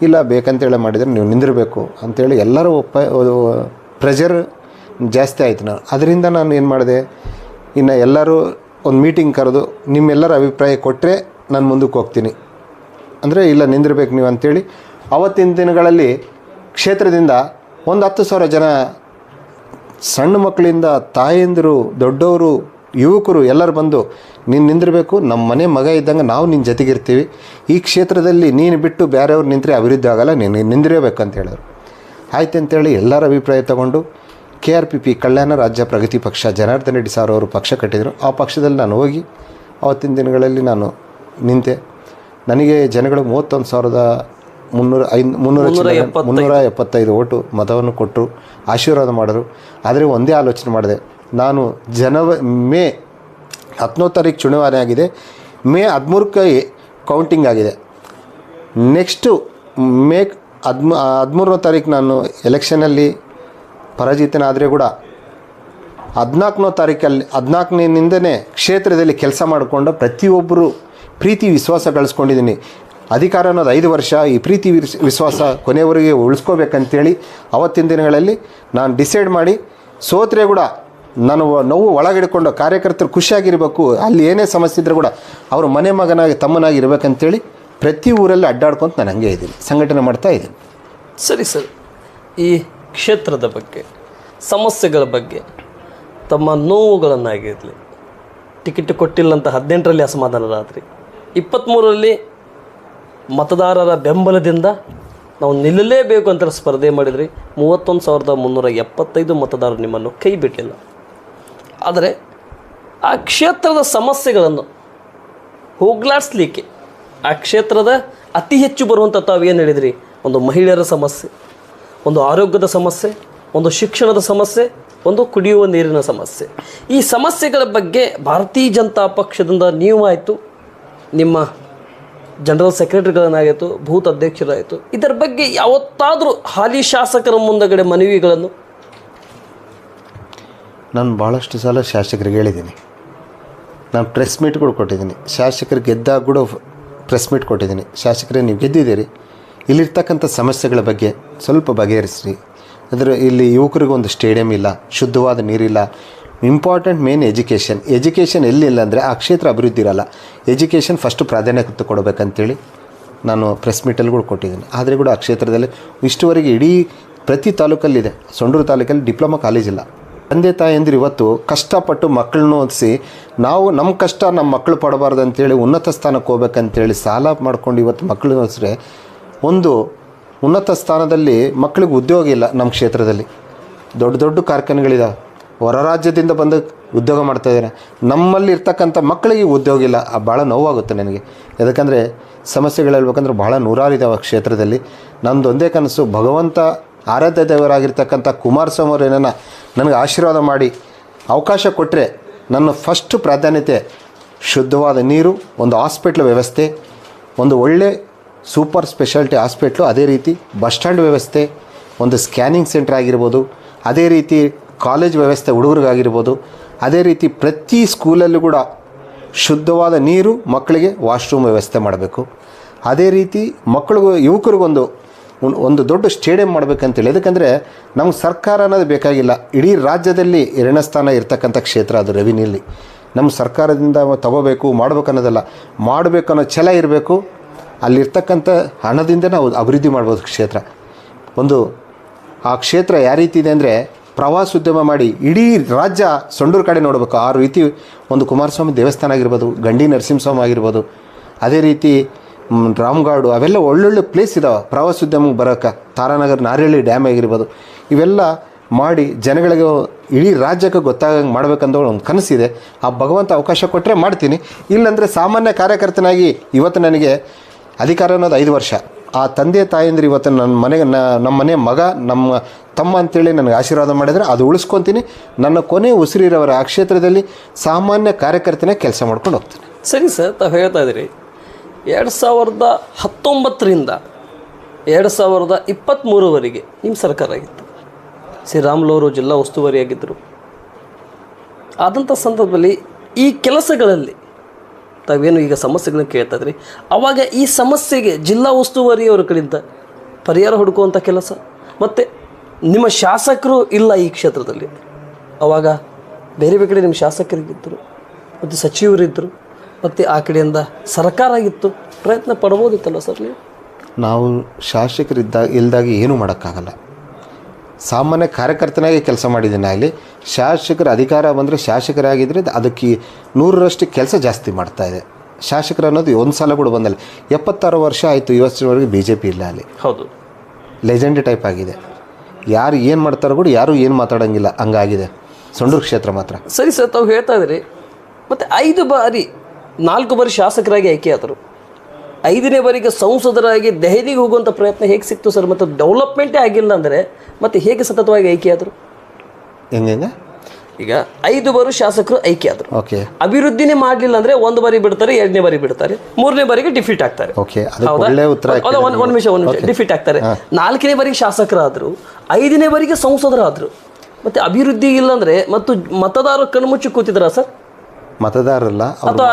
ಇಲ್ಲ ಬೇಕಂತೇಳಿ ಮಾಡಿದರೆ ನೀವು ನಿಂದಿರಬೇಕು ಅಂಥೇಳಿ ಎಲ್ಲರೂ ಪ್ರೆಷರ್ ಜಾಸ್ತಿ ಆಯಿತು. ಅದರಿಂದ ನಾನು ಏನು ಮಾಡಿದೆ, ಇನ್ನು ಎಲ್ಲರೂ ಒಂದು ಮೀಟಿಂಗ್ ಕರೆದು ನಿಮ್ಮೆಲ್ಲರ ಅಭಿಪ್ರಾಯ ಕೊಟ್ಟರೆ ನಾನು ಮುಂದಕ್ಕೆ ಹೋಗ್ತೀನಿ ಅಂದರೆ ಇಲ್ಲ ನಿಂದಿರಬೇಕು ನೀವು ಅಂಥೇಳಿ ಅವತ್ತಿನ ದಿನಗಳಲ್ಲಿ ಕ್ಷೇತ್ರದಿಂದ ಒಂದು 10,000 ಜನ ಸಣ್ಣ ಮಕ್ಕಳಿಂದ ತಾಯಂದಿರು, ದೊಡ್ಡವರು, ಯುವಕರು ಎಲ್ಲರೂ ಬಂದು ನೀನು ನಿಂದಿರಬೇಕು, ನಮ್ಮ ಮನೆ ಮಗ ಇದ್ದಂಗೆ ನಾವು ನಿನ್ನ ಜೊತೆಗಿರ್ತೀವಿ, ಈ ಕ್ಷೇತ್ರದಲ್ಲಿ ನೀನು ಬಿಟ್ಟು ಬೇರೆಯವ್ರು ನಿಂತರೆ ಅಭಿವೃದ್ಧಿ ಆಗಲ್ಲ, ನೀನು ನಿಂದಿರಬೇಕು ಅಂತ ಹೇಳಿದ್ರು. ಆಯ್ತು ಅಂತೇಳಿ ಎಲ್ಲರ ಅಭಿಪ್ರಾಯ ತಗೊಂಡು KRPP ಕಲ್ಯಾಣ ರಾಜ್ಯ ಪ್ರಗತಿ ಪಕ್ಷ ಜನಾರ್ದನ ರೆಡ್ಡಿ ಸಾರ್ ಅವರು ಪಕ್ಷ ಕಟ್ಟಿದರು. ಆ ಪಕ್ಷದಲ್ಲಿ ನಾನು ಹೋಗಿ ಆವತ್ತಿನ ದಿನಗಳಲ್ಲಿ ನಾನು ನಿಂತೆ. ನನಗೆ ಜನಗಳು 31,375 ಓಟು ಮತವನ್ನು ಕೊಟ್ಟರು, ಆಶೀರ್ವಾದ ಮಾಡಿದ್ರು. ಆದರೆ ಒಂದೇ ಆಲೋಚನೆ ಮಾಡಿದೆ, ನಾನು ಮೇ 10ನೇ ತಾರೀಕು ಚುನಾವಣೆ ಆಗಿದೆ, ಮೇ 13ಕ್ಕೆ ಕೌಂಟಿಂಗ್ ಆಗಿದೆ. ನೆಕ್ಸ್ಟು ಮೇ 13ನೇ ತಾರೀಕು ನಾನು ಎಲೆಕ್ಷನಲ್ಲಿ ಪರಾಜಿತನಾದರೆ ಕೂಡ 14ನೇ ತಾರೀಕಲ್ಲಿ 14ನಿಂದನೇ ಕ್ಷೇತ್ರದಲ್ಲಿ ಕೆಲಸ ಮಾಡಿಕೊಂಡು ಪ್ರತಿಯೊಬ್ಬರು ಪ್ರೀತಿ ವಿಶ್ವಾಸ ಗಳಿಸ್ಕೊಂಡಿದ್ದೀನಿ. ಅಧಿಕಾರ ಅನ್ನೋದು 5 ವರ್ಷ, ಈ ಪ್ರೀತಿ ವಿಶ್ವಾಸ ಕೊನೆಯವರೆಗೆ ಉಳಿಸ್ಕೋಬೇಕಂತೇಳಿ ಅವತ್ತಿನ ದಿನಗಳಲ್ಲಿ ನಾನು ಡಿಸೈಡ್ ಮಾಡಿ ಸೋತ್ರೆ ಕೂಡ ನಾನು ನೋವು ಒಳಗಿಡ್ಕೊಂಡು ಕಾರ್ಯಕರ್ತರು ಖುಷಿಯಾಗಿರಬೇಕು, ಅಲ್ಲಿ ಏನೇ ಸಮಸ್ಯೆ ಇದ್ದರೂ ಕೂಡ ಅವರು ಮನೆ ಮಗನಾಗಿ ತಮ್ಮನಾಗಿ ಇರಬೇಕಂತೇಳಿ ಪ್ರತಿ ಊರಲ್ಲಿ ಅಡ್ಡಾಡ್ಕೊಂತ ನಾನು ಹಂಗೆ ಇದ್ದೀನಿ, ಸಂಘಟನೆ ಮಾಡ್ತಾ ಇದ್ದೀನಿ. ಸರಿ ಸರ್, ಈ ಕ್ಷೇತ್ರದ ಬಗ್ಗೆ, ಸಮಸ್ಯೆಗಳ ಬಗ್ಗೆ, ತಮ್ಮ ನೋವುಗಳನ್ನಾಗಿರಲಿ, ಟಿಕೆಟ್ ಕೊಟ್ಟಿಲ್ಲ ಅಂತ 18ರಲ್ಲಿ ಅಸಮಾಧಾನರಾತ್ರಿ, 23ರಲ್ಲಿ ಮತದಾರರ ಬೆಂಬಲದಿಂದ ನಾವು ನಿಲ್ಲಲೇಬೇಕು ಅಂತ ಸ್ಪರ್ಧೆ ಮಾಡಿದ್ರಿ. 31,375 ಮತದಾರರು ನಿಮ್ಮನ್ನು ಕೈ ಬಿಟ್ಟಿಲ್ಲ. ಆದರೆ ಆ ಕ್ಷೇತ್ರದ ಸಮಸ್ಯೆಗಳನ್ನು ಹೋಗ್ಲಾಡಿಸ್ಲಿಕ್ಕೆ ಆ ಕ್ಷೇತ್ರದ ಅತಿ ಹೆಚ್ಚು ಬರುವಂಥ ತಾವೇನು ಹೇಳಿದ್ರಿ, ಒಂದು ಮಹಿಳೆಯರ ಸಮಸ್ಯೆ, ಒಂದು ಆರೋಗ್ಯದ ಸಮಸ್ಯೆ, ಒಂದು ಶಿಕ್ಷಣದ ಸಮಸ್ಯೆ, ಒಂದು ಕುಡಿಯುವ ನೀರಿನ ಸಮಸ್ಯೆ. ಈ ಸಮಸ್ಯೆಗಳ ಬಗ್ಗೆ ಭಾರತೀಯ ಜನತಾ ಪಕ್ಷದಿಂದ ನೀವು ಆಯಿತು, ನಿಮ್ಮ ಜನರಲ್ ಸೆಕ್ರೆಟರಿಗಳನ್ನಾಗಿತ್ತು, ಬೂತ್ ಅಧ್ಯಕ್ಷರಾಯಿತು, ಇದರ ಬಗ್ಗೆ ಯಾವತ್ತಾದರೂ ಹಾಲಿ ಶಾಸಕರ ಮುಂದಗಡೆ ಮನವಿಗಳನ್ನು? ನಾನು ಭಾಳಷ್ಟು ಸಲ ಶಾಸಕರಿಗೆ ಹೇಳಿದ್ದೀನಿ, ನಾನು ಪ್ರೆಸ್ ಮೀಟ್ಗಳು ಕೊಟ್ಟಿದ್ದೀನಿ, ಶಾಸಕರು ಗೆದ್ದಾಗ ಕೂಡ ಪ್ರೆಸ್ ಮೀಟ್ ಕೊಟ್ಟಿದ್ದೀನಿ. ಶಾಸಕರೇ, ನೀವು ಗೆದ್ದಿದ್ದೀರಿ, ಇಲ್ಲಿರ್ತಕ್ಕಂಥ ಸಮಸ್ಯೆಗಳ ಬಗ್ಗೆ ಸ್ವಲ್ಪ ಬಗೆಹರಿಸ್ರಿ. ಇಲ್ಲಿ ಯುವಕರಿಗೂ ಒಂದು ಸ್ಟೇಡಿಯಂ ಇಲ್ಲ, ಶುದ್ಧವಾದ ನೀರಿಲ್ಲ, ಇಂಪಾರ್ಟೆಂಟ್ ಮೇನ್ ಎಜುಕೇಷನ್ ಎಲ್ಲಿಲ್ಲ ಅಂದರೆ ಆ ಕ್ಷೇತ್ರ ಅಭಿವೃದ್ಧಿ ಇರಲ್ಲ. ಎಜುಕೇಷನ್ ಫಸ್ಟು ಪ್ರಾಧಾನ್ಯತೆ ಕೊಡಬೇಕಂತೇಳಿ ನಾನು ಪ್ರೆಸ್ ಮೀಟಲ್ಗಳು ಕೊಟ್ಟಿದ್ದೀನಿ. ಆದರೆ ಕೂಡ ಆ ಕ್ಷೇತ್ರದಲ್ಲಿ ಇಷ್ಟುವರೆಗೆ ಇಡೀ ಪ್ರತಿ ತಾಲೂಕಲ್ಲಿದೆ, ಸೊಂಡೂರು ತಾಲೂಕಲ್ಲಿ ಡಿಪ್ಲೊಮಾ ಕಾಲೇಜ್ ಇಲ್ಲ. ತಂದೆ ತಾಯಂದಿರು ಇವತ್ತು ಕಷ್ಟಪಟ್ಟು ಮಕ್ಕಳನ್ನು ಓದಿಸಿ ನಾವು ನಮ್ಮ ಕಷ್ಟ ನಮ್ಮ ಮಕ್ಕಳು ಪಡಬಾರ್ದು ಅಂತೇಳಿ ಉನ್ನತ ಸ್ಥಾನಕ್ಕೆ ಹೋಗ್ಬೇಕಂತೇಳಿ ಸಾಲ ಮಾಡ್ಕೊಂಡು ಇವತ್ತು ಮಕ್ಕಳು ಓದಿಸ್ರೆ ಒಂದು ಉನ್ನತ ಸ್ಥಾನದಲ್ಲಿ ಮಕ್ಕಳಿಗೆ ಉದ್ಯೋಗ ಇಲ್ಲ. ನಮ್ಮ ಕ್ಷೇತ್ರದಲ್ಲಿ ದೊಡ್ಡ ದೊಡ್ಡ ಕಾರ್ಖಾನೆಗಳಿದಾವೆ, ಹೊರ ರಾಜ್ಯದಿಂದ ಬಂದು ಉದ್ಯೋಗ ಮಾಡ್ತಾಯಿದ್ದಾರೆ, ನಮ್ಮಲ್ಲಿ ಇರ್ತಕ್ಕಂಥ ಮಕ್ಕಳಿಗೆ ಉದ್ಯೋಗ ಇಲ್ಲ. ಭಾಳ ನೋವಾಗುತ್ತೆ ನನಗೆ. ಯಾಕಂದರೆ ಸಮಸ್ಯೆಗಳು ಹೇಳ್ಬೇಕಂದ್ರೆ ಭಾಳ ನೂರಾರಿದ್ದಾವೆ ಆ ಕ್ಷೇತ್ರದಲ್ಲಿ. ನಂದು ಒಂದೇ ಕನಸು, ಭಗವಂತ ಆರಾಧ್ಯ ದೇವರಾಗಿರ್ತಕ್ಕಂಥ ಕುಮಾರಸ್ವಾಮಿ ಅವರು ಏನನ್ನ ನನಗೆ ಆಶೀರ್ವಾದ ಮಾಡಿ ಅವಕಾಶ ಕೊಟ್ಟರೆ ನನ್ನ ಫಸ್ಟು ಪ್ರಾಧಾನ್ಯತೆ ಶುದ್ಧವಾದ ನೀರು, ಒಂದು ಹಾಸ್ಪಿಟ್ಲ್ ವ್ಯವಸ್ಥೆ, ಒಂದು ಒಳ್ಳೆ ಸೂಪರ್ ಸ್ಪೆಷಾಲಿಟಿ ಹಾಸ್ಪಿಟ್ಲು, ಅದೇ ರೀತಿ ಬಸ್ ಸ್ಟ್ಯಾಂಡ್ ವ್ಯವಸ್ಥೆ, ಒಂದು ಸ್ಕ್ಯಾನಿಂಗ್ ಸೆಂಟರ್ ಆಗಿರ್ಬೋದು, ಅದೇ ರೀತಿ ಕಾಲೇಜ್ ವ್ಯವಸ್ಥೆ ಹುಡುಗರಿಗಾಗಿರ್ಬೋದು, ಅದೇ ರೀತಿ ಪ್ರತಿ ಸ್ಕೂಲಲ್ಲೂ ಕೂಡ ಶುದ್ಧವಾದ ನೀರು, ಮಕ್ಕಳಿಗೆ ವಾಶ್ರೂಮ್ ವ್ಯವಸ್ಥೆ ಮಾಡಬೇಕು. ಅದೇ ರೀತಿ ಮಕ್ಕಳಿಗೂ ಯುವಕರಿಗೊಂದು ದೊಡ್ಡ ಸ್ಟೇಡಿಯಂ ಮಾಡಬೇಕಂತೇಳಿ. ಯಾಕಂದರೆ ನಮ್ಗೆ ಸರ್ಕಾರ ಅನ್ನೋದು ಬೇಕಾಗಿಲ್ಲ, ಇಡೀ ರಾಜ್ಯದಲ್ಲಿ 2ನೇ ಸ್ಥಾನ ಇರ್ತಕ್ಕಂಥ ಕ್ಷೇತ್ರ ಅದು ರೆವಿನ್ಯೂಲಿ. ನಮ್ಮ ಸರ್ಕಾರದಿಂದ ತಗೋಬೇಕು ಮಾಡಬೇಕು ಅನ್ನೋದಲ್ಲ, ಮಾಡಬೇಕು ಅನ್ನೋ ಛಲ ಇರಬೇಕು. ಅಲ್ಲಿರ್ತಕ್ಕಂಥ ಹಣದಿಂದ ನಾವು ಅಭಿವೃದ್ಧಿ ಮಾಡ್ಬೋದು ಕ್ಷೇತ್ರ. ಆ ಕ್ಷೇತ್ರ ಯಾವ ರೀತಿ ಇದೆ ಅಂದರೆ ಪ್ರವಾಸೋದ್ಯಮ ಮಾಡಿ ಇಡೀ ರಾಜ್ಯ ಸೊಂಡೂರು ಕಡೆ ನೋಡಬೇಕು. ಆ ರೀತಿ ಒಂದು ಕುಮಾರಸ್ವಾಮಿ ದೇವಸ್ಥಾನ ಆಗಿರ್ಬೋದು, ಗಂಡಿ ನರಸಿಂಹಸ್ವಾಮಿ ಆಗಿರ್ಬೋದು, ಅದೇ ರೀತಿ ರಾಮ್ಗಾಡು, ಅವೆಲ್ಲ ಒಳ್ಳೊಳ್ಳೆ ಪ್ಲೇಸ್ ಇದ್ದಾವೆ ಪ್ರವಾಸೋದ್ಯಮಕ್ಕೆ ಬರೋಕ್ಕೆ. ತಾರಾನಗರ ನಾರಿಹಳ್ಳಿ ಡ್ಯಾಮ್ ಆಗಿರ್ಬೋದು, ಇವೆಲ್ಲ ಮಾಡಿ ಜನಗಳಿಗೆ ಇಡೀ ರಾಜ್ಯಕ್ಕೆ ಗೊತ್ತಾಗಂಗೆ ಮಾಡ್ಬೇಕಂತ ಒಂದು ಕನಸಿದೆ. ಆ ಭಗವಂತ ಅವಕಾಶ ಕೊಟ್ಟರೆ ಮಾಡ್ತೀನಿ, ಇಲ್ಲಾಂದರೆ ಸಾಮಾನ್ಯ ಕಾರ್ಯಕರ್ತನಾಗಿ ಇವತ್ತು ನನಗೆ ಅಧಿಕಾರ ಅನ್ನೋದು 5 ವರ್ಷ. ಆ ತಂದೆ ತಾಯಂದ್ರೆ ಇವತ್ತು ನಮ್ಮ ಮನೆ ಮಗ, ನಮ್ಮ ತಮ್ಮ ಅಂತೇಳಿ ನನಗೆ ಆಶೀರ್ವಾದ ಮಾಡಿದರೆ ಅದು ಉಳಿಸ್ಕೊತೀನಿ. ನನ್ನ ಕೊನೆ ಉಸಿರಿರೋರ ಆ ಕ್ಷೇತ್ರದಲ್ಲಿ ಸಾಮಾನ್ಯ ಕಾರ್ಯಕರ್ತನೇ ಕೆಲಸ ಮಾಡ್ಕೊಂಡು ಹೋಗ್ತೀನಿ. ಸರಿ ಸರ್, ತಾವು ಹೇಳ್ತಾ ಇದ್ದೀರಿ 2019ರಿಂದ 2023ವರೆಗೆ ನಿಮ್ಮ ಸರ್ಕಾರ ಆಗಿತ್ತು. ಶ್ರೀರಾಮುಲು ಅವರು ಜಿಲ್ಲಾ ಉಸ್ತುವಾರಿಯಾಗಿದ್ದರು. ಆದಂಥ ಸಂದರ್ಭದಲ್ಲಿ ಈ ಕೆಲಸಗಳಲ್ಲಿ ತಾವೇನು ಈಗ ಸಮಸ್ಯೆಗಳನ್ನ ಕೇಳ್ತಾ ಇದ್ರಿ, ಆವಾಗ ಈ ಸಮಸ್ಯೆಗೆ ಜಿಲ್ಲಾ ಉಸ್ತುವಾರಿಯವರ ಕಡೆಯಿಂದ ಪರಿಹಾರ ಹುಡುಕುವಂಥ ಕೆಲಸ, ಮತ್ತು ನಿಮ್ಮ ಶಾಸಕರು ಇಲ್ಲ ಈ ಕ್ಷೇತ್ರದಲ್ಲಿ, ಆವಾಗ ಬೇರೆ ಬೇರೆ ಕಡೆ ನಿಮ್ಮ ಶಾಸಕರಿಗಿದ್ದರು ಮತ್ತು ಸಚಿವರಿದ್ದರು, ಮತ್ತು ಆ ಕಡೆಯಿಂದ ಸರ್ಕಾರ ಆಗಿತ್ತು, ಪ್ರಯತ್ನ ಪಡ್ಬೋದಿತ್ತಲ್ಲ ಸರ್ ನೀವು? ನಾವು ಇಲ್ದಾಗ ಏನೂ ಮಾಡೋಕ್ಕಾಗಲ್ಲ. ಸಾಮಾನ್ಯ ಕಾರ್ಯಕರ್ತನಾಗಿ ಕೆಲಸ ಮಾಡಿದ್ದೀನಿ. ಅಲ್ಲಿ ಶಾಸಕರ ಅಧಿಕಾರ ಬಂದರೆ ಶಾಸಕರಾಗಿದ್ದರೆ ಅದಕ್ಕೆ 100ರಷ್ಟು ಕೆಲಸ ಜಾಸ್ತಿ ಮಾಡ್ತಾಯಿದೆ. ಶಾಸಕರು ಅನ್ನೋದು ಒಂದು ಸಲ ಕೂಡ ಬಂದಲ್ಲ. 76 ವರ್ಷ ಆಯಿತು, ಇವತ್ತಿನವರೆಗೆ BJP ಇಲ್ಲ ಅಲ್ಲಿ. ಹೌದು, ಲೆಜೆಂಡ್ ಟೈಪ್ ಆಗಿದೆ. ಯಾರು ಏನು ಮಾಡ್ತಾರೋ ಕೂಡ ಯಾರೂ ಏನು ಮಾತಾಡೋಂಗಿಲ್ಲ, ಹಂಗಾಗಿದೆ ಸೊಂಡೂರು ಕ್ಷೇತ್ರ ಮಾತ್ರ. ಸರಿ ಸರ್, ತಾವು ಹೇಳ್ತಾ ಇದ್ರಿ ಮತ್ತು 4 ಬಾರಿ ಶಾಸಕರಾಗಿ ಆಯ್ಕೆ ಆದರು, 5ನೇ ಬಾರಿಗೆ ಸಂಸದರಾಗಿ ದೆಹಲಿಗೆ ಹೋಗುವಂಥ ಪ್ರಯತ್ನ ಹೇಗೆ ಸಿಕ್ತು ಸರ್? ಮತ್ತು ಡೆವಲಪ್ಮೆಂಟೇ ಆಗಿಲ್ಲ ಅಂದರೆ ಮತ್ತೆ ಹೇಗೆ ಸತತವಾಗಿ ಆಯ್ಕೆ ಆದರು? ಹೆಂಗೆ ಈಗ 5 ಬಾರಿ ಶಾಸಕರು ಆಯ್ಕೆ ಆದ್ರು, ಓಕೆ ಅಭಿವೃದ್ಧಿನೇ ಮಾಡಲಿಲ್ಲ ಅಂದ್ರೆ 1 ಬಾರಿ ಬಿಡ್ತಾರೆ, 2ನೇ ಬಾರಿ ಬಿಡ್ತಾರೆ, 3ನೇ ಬಾರಿಗೆ ಡಿಫೀಟ್ ಆಗ್ತಾರೆ. ಓಕೆ, ಅದು ಒಳ್ಳೆ ಉತ್ತರ. ಒಂದು ನಿಮಿಷ ಡಿಫೀಟ್ ಆಗ್ತಾರೆ. 4ನೇ ಬಾರಿಗೆ ಶಾಸಕರಾದ್ರು, 5ನೇ ಬಾರಿಗೆ ಸಂಸದರಾದ್ರು. ಮತ್ತೆ ಅಭಿವೃದ್ಧಿ ಇಲ್ಲ ಅಂದ್ರೆ ಮತ್ತು ಮತದಾರರು ಕಣ್ಮುಚ್ಚಿ ಕೂತಿದ್ರ ಸರ್? ಮತದಾರಲ್ಲ, ಅಥವಾ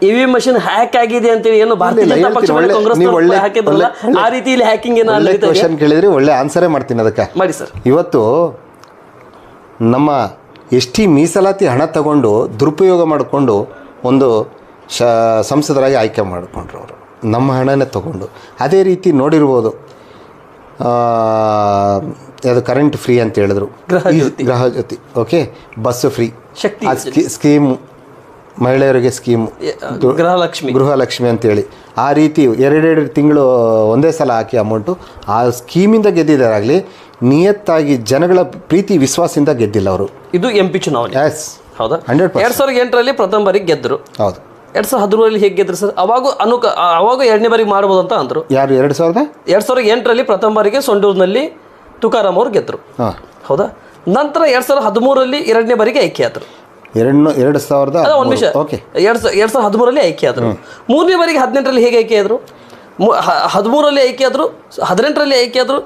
ಇವಿ ಮಷಿನ್ ಹ್ಯಾಕ್ ಆಗಿದೆ ಅಂತೇಳಿ ಏನು ಭಾರತೀಯ ಜನತಾ ಪಕ್ಷ ಕಾಂಗ್ರೆಸ್ ಹಾಕಿದ್ರಲ್ಲ ಆ ರೀತಿ ಇಲ್ಲಿ ಹ್ಯಾಕಿಂಗ್ ಏನೋ ಕ್ವಶನ್ ಕೇಳಿದ್ರೆ ಒಳ್ಳೆ ಆನ್ಸರೇ ಮಾಡ್ತೀನಿ ಅದಕ್ಕೆ. ಮಾಡಿ ಸರ್. ಇವತ್ತು ನಮ್ಮ ಎಷ್ಟಿ ಮೀಸಲಾತಿ ಹಣ ತಗೊಂಡು ದುರುಪಯೋಗ ಮಾಡಿಕೊಂಡು ಒಂದು ಸಂಸದರಾಗಿ ಆಯ್ಕೆ ಮಾಡಿಕೊಂಡ್ರು ಅವರು, ನಮ್ಮ ಹಣನೇ ತಗೊಂಡು. ಅದೇ ರೀತಿ ನೋಡಿರ್ಬೋದು, ಅದು ಕರೆಂಟ್ ಫ್ರೀ ಅಂತ ಹೇಳಿದ್ರು, ಗೃಹ ಜ್ಯೋತಿ, ಓಕೆ, ಬಸ್ ಫ್ರೀ, ಶಕ್ತಿ ಸ್ಕೀಮು, ಮಹಿಳೆಯರಿಗೆ ಸ್ಕೀಮು, ಗೃಹಲಕ್ಷ್ಮಿ ಅಂತೇಳಿ ಆ ರೀತಿ 2 ತಿಂಗಳು ಒಂದೇ ಸಲ ಹಾಕಿ ಅಮೌಂಟು ಆ ಸ್ಕೀಮಿಂದ ಗೆದ್ದಿದ್ದಾರಾಗಲಿ, ನಿಯತ್ತಾಗಿ ಜನಗಳ ಪ್ರೀತಿ ವಿಶ್ವಾಸದಿಂದ ಗೆದ್ದಿಲ್ಲ ಅವರು. ಇದು MP ಚುನಾವಣೆ. ಎಸ್, ಹೌದಾ? 100%. 2008ರಲ್ಲಿ ಪ್ರಥಮ ಬಾರಿಗೆ ಗೆದ್ದರು. ಹೌದು. 2013ರಲ್ಲಿ ಹೇಗೆ ಗೆದ್ರು ಸರ್? ಅವಾಗ ಅವಾಗ 2ನೇ ಬಾರಿಗೆ ಮಾಡ್ಬೋದು ಅಂತ ಅಂದರು. ಯಾರು? 2008ರಲ್ಲಿ ಪ್ರಥಮ ಬಾರಿಗೆ ಸೊಂಡೂರಿನಲ್ಲಿ ತುಕಾರಾಮ್ ಅವರು ಗೆದ್ದರು. ಹೌದಾ? ನಂತರ 2013ರಲ್ಲಿ 2ನೇ ಬಾರಿಗೆ ಆಯ್ಕೆ ಆದರು. 2013ರಲ್ಲಿ ಆಯ್ಕೆ ಆದರು. 3ನೇ ಬಾರಿಗೆ 18ರಲ್ಲಿ ಹೇಗೆ ಆಯ್ಕೆ ಆದರು? 13ರಲ್ಲಿ ಆಯ್ಕೆ ಆದರು, 18ರಲ್ಲಿ ಆಯ್ಕೆ ಆದರು,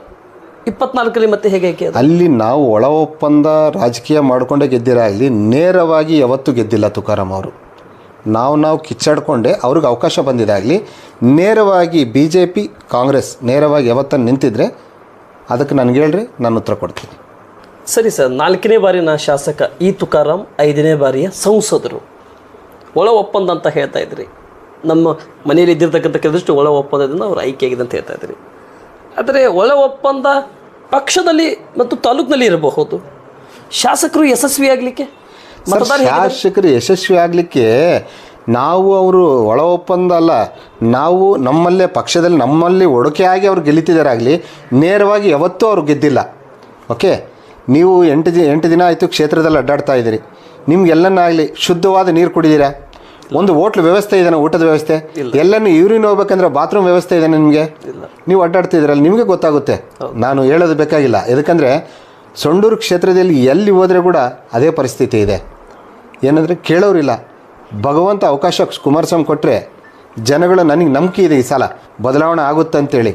24ರಲ್ಲಿ ಮತ್ತೆ ಹೇಗೆ ಆಯ್ಕೆ ಆದರು? ಅಲ್ಲಿ ನಾವು ಒಳ ಒಪ್ಪಂದ ರಾಜಕೀಯ ಮಾಡಿಕೊಂಡೇ ಗೆದ್ದಿರಾಗಲಿ, ನೇರವಾಗಿ ಯಾವತ್ತೂ ಗೆದ್ದಿಲ್ಲ ತುಕಾರಾಮ್ ಅವರು. ನಾವು ಕಿಚ್ಚಾಡ್ಕೊಂಡೆ ಅವ್ರಿಗೆ ಅವಕಾಶ ಬಂದಿದ್ದಾಗಲಿ, ನೇರವಾಗಿ BJP ಕಾಂಗ್ರೆಸ್ ನೇರವಾಗಿ ಯಾವತ್ತನ್ನು ನಿಂತಿದ್ರೆ ಅದಕ್ಕೆ ನನಗೆ ಹೇಳ್ರಿ, ನಾನು ಉತ್ತರ ಕೊಡ್ತೀನಿ. ಸರಿ ಸರ್, 4ನೇ ಬಾರಿನ ಶಾಸಕ ಈ ತುಕಾರಾಮ್ 5ನೇ ಬಾರಿಯ ಸಂಸದರು. ಒಳ ಒಪ್ಪಂದ ಅಂತ ಹೇಳ್ತಾ ಇದ್ರಿ. ನಮ್ಮ ಮನೆಯಲ್ಲಿ ಇದ್ದಿರ್ತಕ್ಕಂಥ ಕೆಲವಷ್ಟು ಒಳ ಒಪ್ಪಂದದಿಂದ ಅವರು ಆಯ್ಕೆಯಾಗಿದೆ ಅಂತ ಹೇಳ್ತಾ ಇದ್ರಿ. ಆದರೆ ಒಳ ಒಪ್ಪಂದ ಪಕ್ಷದಲ್ಲಿ ಮತ್ತು ತಾಲೂಕಿನಲ್ಲಿ ಇರಬಹುದು. ಶಾಸಕರು ಯಶಸ್ವಿ ಆಗಲಿಕ್ಕೆ, ಶಾಸಕರು ಯಶಸ್ವಿ ಆಗಲಿಕ್ಕೆ ನಾವು ಅವರು ಒಳ ಒಪ್ಪಂದ ಅಲ್ಲ, ನಾವು ನಮ್ಮಲ್ಲೇ ಪಕ್ಷದಲ್ಲಿ ನಮ್ಮಲ್ಲಿ ಒಡಕೆಯಾಗಿ ಅವ್ರು ಗೆಲ್ಲಿತಿದ್ದಾರಾಗಲಿ, ನೇರವಾಗಿ ಯಾವತ್ತೂ ಅವ್ರು ಗೆದ್ದಿಲ್ಲ. ಓಕೆ, ನೀವು 8 ದಿನ ಆಯಿತು ಕ್ಷೇತ್ರದಲ್ಲಿ ಅಡ್ಡಾಡ್ತಾ ಇದ್ದೀರಿ, ನಿಮ್ಗೆಲ್ಲನಾಗಲಿ ಶುದ್ಧವಾದ ನೀರು ಕುಡಿದೀರಾ? ಒಂದು ಹೋಟ್ಲ್ ವ್ಯವಸ್ಥೆ ಇದೆಯಾ? ಊಟದ ವ್ಯವಸ್ಥೆ? ಎಲ್ಲನೂ ಯೂರಿನ್ ಹೋಗ್ಬೇಕಂದ್ರೆ ಬಾತ್ರೂಮ್ ವ್ಯವಸ್ಥೆ ಇದೆ ನಿಮಗೆ? ನೀವು ಅಡ್ಡಾಡ್ತಿದ್ದೀರಲ್ಲ, ನಿಮಗೆ ಗೊತ್ತಾಗುತ್ತೆ. ನಾನು ಹೇಳೋದು ಬೇಕಾಗಿಲ್ಲ. ಯಾಕಂದರೆ ಸೊಂಡೂರು ಕ್ಷೇತ್ರದಲ್ಲಿ ಎಲ್ಲಿ ಹೋದರೆ ಕೂಡ ಅದೇ ಪರಿಸ್ಥಿತಿ ಇದೆ. ಏನಂದರೆ ಕೇಳೋರಿಲ್ಲ. ಭಗವಂತ ಅವಕಾಶ ಕುಮಾರಸ್ವಾಮಿ ಕೊಟ್ಟರೆ ಜನಗಳು ನನಗೆ ನಂಬಿಕೆ ಇದೆ, ಈ ಸಲ ಬದಲಾವಣೆ ಆಗುತ್ತೆ ಅಂತೇಳಿ.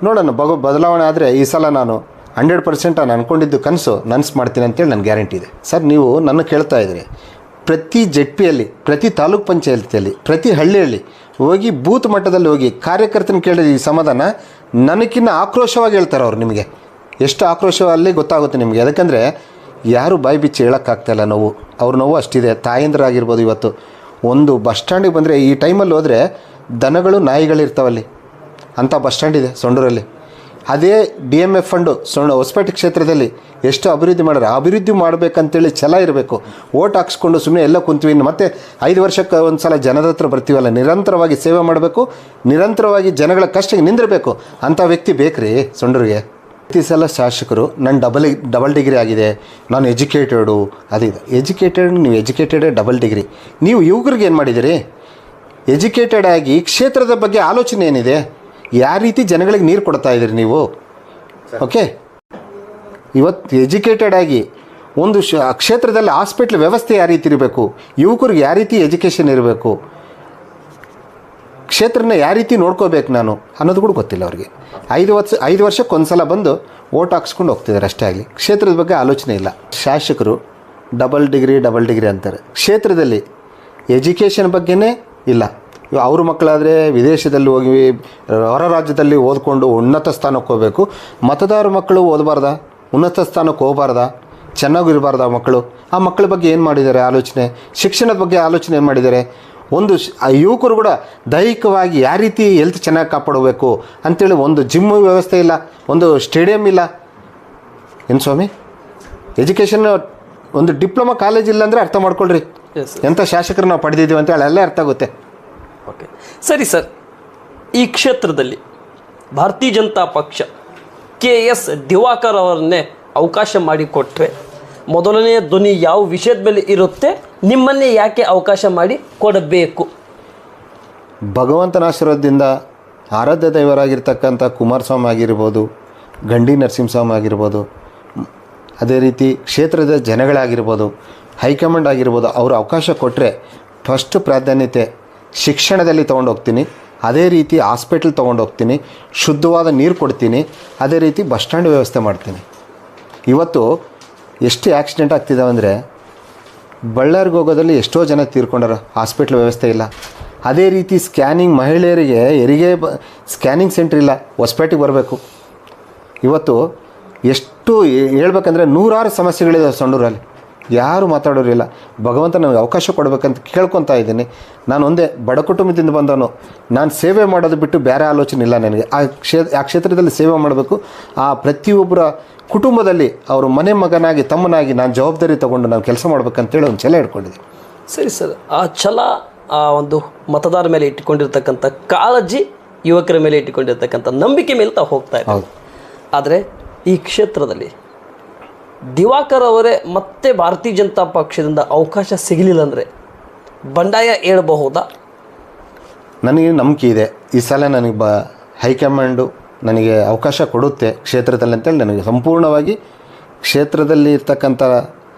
ನೋಡೋಣ, ಬದಲಾವಣೆ ಆದರೆ ಈ ಸಲ ನಾನು 100% ನಾನು ಅಂದ್ಕೊಂಡಿದ್ದು ಕನಸು ನನಸು ಮಾಡ್ತೀನಿ ಅಂತೇಳಿ ನನ್ನ ಗ್ಯಾರಂಟಿ ಇದೆ. ಸರ್, ನೀವು ನನ್ನ ಕೇಳ್ತಾ ಇದ್ದೀರಿ, ಪ್ರತಿ ZPಯಲ್ಲಿ, ಪ್ರತಿ ತಾಲೂಕ್ ಪಂಚಾಯತಿಯಲ್ಲಿ, ಪ್ರತಿ ಹಳ್ಳಿಯಲ್ಲಿ ಹೋಗಿ ಬೂತ್ ಮಟ್ಟದಲ್ಲಿ ಹೋಗಿ ಕಾರ್ಯಕರ್ತನ ಕೇಳಿದ ಈ ಸಮಾಧಾನ ನನಗಿನ್ನ ಆಕ್ರೋಶವಾಗಿ ಹೇಳ್ತಾರೆ ಅವ್ರು. ನಿಮಗೆ ಎಷ್ಟು ಆಕ್ರೋಶ ಅಲ್ಲಿ ಗೊತ್ತಾಗುತ್ತೆ ನಿಮಗೆ. ಯಾಕಂದರೆ ಯಾರು ಬಾಯಿ ಬಿಚ್ಚಿ ಹೇಳೋಕ್ಕಾಗ್ತಾಯಿಲ್ಲ ನೋವು. ಅವ್ರ ನೋವು ಅಷ್ಟಿದೆ. ತಾಯಂದ್ರಾಗಿರ್ಬೋದು. ಇವತ್ತು ಒಂದು ಬಸ್ ಸ್ಟ್ಯಾಂಡಿಗೆ ಬಂದರೆ ಈ ಟೈಮಲ್ಲಿ ಹೋದರೆ ದನಗಳು ನಾಯಿಗಳಿರ್ತಾವಲ್ಲಿ, ಅಂಥ ಬಸ್ ಸ್ಟ್ಯಾಂಡ್ ಇದೆ ಸೊಂಡೂರಲ್ಲಿ. ಅದೇ DMF ಫಂಡು ಹೊಸಪೇಟೆ ಕ್ಷೇತ್ರದಲ್ಲಿ ಎಷ್ಟು ಅಭಿವೃದ್ಧಿ ಮಾಡ್ಯಾರ. ಅಭಿವೃದ್ಧಿ ಮಾಡಬೇಕಂತೇಳಿ ಛಲ ಇರಬೇಕು. ಓಟ್ ಹಾಕ್ಸ್ಕೊಂಡು ಸುಮ್ಮನೆ ಎಲ್ಲ ಕುಂತೀವಿ. ಮತ್ತು 5 ವರ್ಷಕ್ಕೆ ಒಂದು ಸಲ ಜನದ ಹತ್ರ ಬರ್ತೀವಲ್ಲ, ನಿರಂತರವಾಗಿ ಸೇವೆ ಮಾಡಬೇಕು, ನಿರಂತರವಾಗಿ ಜನಗಳ ಕಷ್ಟಕ್ಕೆ ನಿಂದಿರಬೇಕು. ಅಂಥ ವ್ಯಕ್ತಿ ಬೇಕ್ರಿ ಸೊಂಡೂರಿಗೆ. ಪ್ರತಿ ಸಲ ಶಾಸಕರು ನನ್ನ ಡಬಲ್ ಡಿಗ್ರಿ ಆಗಿದೆ, ನಾನು ಎಜುಕೇಟೆಡು, ಅದಿದೆ. ನೀವು ಎಜುಕೇಟೆಡೇ ಡಬಲ್ ಡಿಗ್ರಿ. ನೀವು ಯುವಕರಿಗೆ ಏನು ಮಾಡಿದ್ದೀರಿ? ಎಜುಕೇಟೆಡ್ ಆಗಿ ಕ್ಷೇತ್ರದ ಬಗ್ಗೆ ಆಲೋಚನೆ ಏನಿದೆ? ಯಾವ ರೀತಿ ಜನಗಳಿಗೆ ನೀರು ಕೊಡ್ತಾ ಇದ್ದೀರಿ ನೀವು? ಓಕೆ, ಇವತ್ತು ಎಜುಕೇಟೆಡ್ ಆಗಿ ಒಂದು ಕ್ಷೇತ್ರದಲ್ಲಿ ಹಾಸ್ಪಿಟ್ಲ್ ವ್ಯವಸ್ಥೆ ಯಾವ ರೀತಿ ಇರಬೇಕು, ಯುವಕರಿಗೆ ಯಾವ ರೀತಿ ಎಜುಕೇಷನ್ ಇರಬೇಕು, ಕ್ಷೇತ್ರನ ಯಾವ ರೀತಿ ನೋಡ್ಕೋಬೇಕು ನಾನು ಅನ್ನೋದು ಕೂಡ ಗೊತ್ತಿಲ್ಲ ಅವ್ರಿಗೆ. 5 ವರ್ಷಕ್ಕೆ ಒಂದು ಸಲ ಬಂದು ಓಟ್ ಹಾಕ್ಸ್ಕೊಂಡು ಹೋಗ್ತಿದ್ದಾರೆ ಅಷ್ಟೇ. ಆಗಲಿ ಕ್ಷೇತ್ರದ ಬಗ್ಗೆ ಆಲೋಚನೆ ಇಲ್ಲ. ಶಾಸಕರು ಡಬಲ್ ಡಿಗ್ರಿ ಅಂತಾರೆ. ಕ್ಷೇತ್ರದಲ್ಲಿ ಎಜುಕೇಷನ್ ಬಗ್ಗೆನೇ ಇಲ್ಲ. ಅವ್ರ ಮಕ್ಕಳಾದರೆ ವಿದೇಶದಲ್ಲಿ ಹೋಗಿ ಹೊರ ರಾಜ್ಯದಲ್ಲಿ ಓದ್ಕೊಂಡು ಉನ್ನತ ಸ್ಥಾನಕ್ಕೆ ಹೋಗಬೇಕು. ಮತದಾರ ಮಕ್ಕಳು ಓದಬಾರ್ದ? ಉನ್ನತ ಸ್ಥಾನಕ್ಕೆ ಹೋಗಬಾರ್ದ? ಚೆನ್ನಾಗಿರಬಾರ್ದ ಮಕ್ಕಳು? ಆ ಮಕ್ಕಳ ಬಗ್ಗೆ ಏನು ಮಾಡಿದ್ದಾರೆ ಆಲೋಚನೆ? ಶಿಕ್ಷಣದ ಬಗ್ಗೆ ಆಲೋಚನೆ ಏನು ಮಾಡಿದ್ದಾರೆ? ಒಂದು ಯುವಕರು ಕೂಡ ದೈಹಿಕವಾಗಿ ಯಾವ ರೀತಿ ಹೆಲ್ತ್ ಚೆನ್ನಾಗಿ ಕಾಪಾಡಬೇಕು ಅಂಥೇಳಿ ಒಂದು ಜಿಮ್ ವ್ಯವಸ್ಥೆ ಇಲ್ಲ, ಒಂದು ಸ್ಟೇಡಿಯಂ ಇಲ್ಲ. ಏನು ಸ್ವಾಮಿ, ಎಜುಕೇಷನ್ ಒಂದು ಡಿಪ್ಲೊಮಾ ಕಾಲೇಜ್ ಇಲ್ಲ ಅಂದರೆ ಅರ್ಥ ಮಾಡ್ಕೊಳ್ರಿ ಎಂಥ ಶಾಸಕರು ನಾವು ಪಡೆದಿದ್ದೀವಿ ಅಂತೇಳಿ ಎಲ್ಲ ಅರ್ಥ ಆಗುತ್ತೆ. ಓಕೆ, ಸರಿ ಸರ್. ಈ ಕ್ಷೇತ್ರದಲ್ಲಿ ಭಾರತೀಯ ಜನತಾ ಪಕ್ಷ KS ದಿವಾಕರ್ ಅವರನ್ನೇ ಅವಕಾಶ ಮಾಡಿಕೊಟ್ರೆ ಮೊದಲನೇ ಧ್ವನಿ ಯಾವ ವಿಷಯದ ಮೇಲೆ ಇರುತ್ತೆ? ನಿಮ್ಮನ್ನೇ ಯಾಕೆ ಅವಕಾಶ ಮಾಡಿ ಕೊಡಬೇಕು? ಭಗವಂತನ ಆಶೀರ್ವಾದದಿಂದ ಆರಾಧ್ಯ ದೈವರಾಗಿರ್ತಕ್ಕಂಥ ಕುಮಾರಸ್ವಾಮಿ ಆಗಿರ್ಬೋದು, ಗಂಡಿ ನರಸಿಂಹಸ್ವಾಮಿ ಆಗಿರ್ಬೋದು, ಅದೇ ರೀತಿ ಕ್ಷೇತ್ರದ ಜನಗಳಾಗಿರ್ಬೋದು, ಹೈಕಮಾಂಡ್ ಆಗಿರ್ಬೋದು, ಅವರು ಅವಕಾಶ ಕೊಟ್ಟರೆ ಫಸ್ಟ್ ಪ್ರಾಧಾನ್ಯತೆ ಶಿಕ್ಷಣದಲ್ಲಿ ತೊಗೊಂಡೋಗ್ತೀನಿ, ಅದೇ ರೀತಿ ಹಾಸ್ಪಿಟ್ಲ್ ತೊಗೊಂಡೋಗ್ತೀನಿ, ಶುದ್ಧವಾದ ನೀರು ಕೊಡ್ತೀನಿ, ಅದೇ ರೀತಿ ಬಸ್ ಸ್ಟ್ಯಾಂಡ್ ವ್ಯವಸ್ಥೆ ಮಾಡ್ತೀನಿ. ಇವತ್ತು ಎಷ್ಟು ಆಕ್ಸಿಡೆಂಟ್ ಆಗ್ತಿದ್ದಾವೆ ಅಂದರೆ, ಬಳ್ಳಾರಿಗೆ ಹೋಗೋದಲ್ಲಿ ಎಷ್ಟೋ ಜನ ತೀರ್ಕೊಂಡಾರ, ಹಾಸ್ಪಿಟ್ಲ್ ವ್ಯವಸ್ಥೆ ಇಲ್ಲ. ಅದೇ ರೀತಿ ಸ್ಕ್ಯಾನಿಂಗ್ ಮಹಿಳೆಯರಿಗೆ ಹೆರಿಗೆ ಸ್ಕ್ಯಾನಿಂಗ್ ಸೆಂಟ್ರ್ ಇಲ್ಲ, ಹೊಸಪೇಟೆಗೆ ಬರಬೇಕು. ಇವತ್ತು ಎಷ್ಟು ಹೇಳ್ಬೇಕಂದ್ರೆ ನೂರಾರು ಸಮಸ್ಯೆಗಳಿದೆ ಸಂಡೂರಲ್ಲಿ, ಯಾರು ಮಾತಾಡೋರಿಲ್ಲ. ಭಗವಂತ ನನಗೆ ಅವಕಾಶ ಕೊಡಬೇಕಂತ ಕೇಳ್ಕೊತಾ ಇದ್ದೀನಿ. ನಾನು ಒಂದೇ ಬಡ ಕುಟುಂಬದಿಂದ ಬಂದವನು, ನಾನು ಸೇವೆ ಮಾಡೋದು ಬಿಟ್ಟು ಬೇರೆ ಆಲೋಚನೆ ಇಲ್ಲ ನನಗೆ. ಆ ಕ್ಷೇತ್ರದಲ್ಲಿ ಸೇವೆ ಮಾಡಬೇಕು. ಆ ಪ್ರತಿಯೊಬ್ಬರ ಕುಟುಂಬದಲ್ಲಿ ಅವರು ಮನೆ ಮಗನಾಗಿ ತಮ್ಮನಾಗಿ ನಾನು ಜವಾಬ್ದಾರಿ ತೊಗೊಂಡು ನಾನು ಕೆಲಸ ಮಾಡ್ಬೇಕಂತೇಳಿ ಒಂದು ಛಲ ಇಟ್ಕೊಂಡಿದ್ದೆ. ಸರಿ ಸರ್, ಆ ಛಲ, ಆ ಒಂದು ಮತದಾರ ಮೇಲೆ ಇಟ್ಟುಕೊಂಡಿರ್ತಕ್ಕಂಥ ಕಾಳಜಿ, ಯುವಕರ ಮೇಲೆ ಇಟ್ಟುಕೊಂಡಿರ್ತಕ್ಕಂಥ ನಂಬಿಕೆ ಮೇಲೆ ತಾವು ಹೋಗ್ತಾ ಇದ್ದಾರೆ. ಆದರೆ ಈ ಕ್ಷೇತ್ರದಲ್ಲಿ ದಿವಾಕರ್ ಅವರೇ ಮತ್ತೆ ಭಾರತೀಯ ಜನತಾ ಪಕ್ಷದಿಂದ ಅವಕಾಶ ಸಿಗಲಿಲ್ಲ ಅಂದರೆ ಬಂಡಾಯ ಏಳಬಹುದಾ? ನನಗೆ ನಂಬಿಕೆ ಇದೆ, ಈ ಸಲ ನನಗೆ ಹೈಕಮಾಂಡು ನನಗೆ ಅವಕಾಶ ಕೊಡುತ್ತೆ ಕ್ಷೇತ್ರದಲ್ಲಿ ಅಂತೇಳಿ ನನಗೆ ಸಂಪೂರ್ಣವಾಗಿ ಕ್ಷೇತ್ರದಲ್ಲಿ ಇರ್ತಕ್ಕಂಥ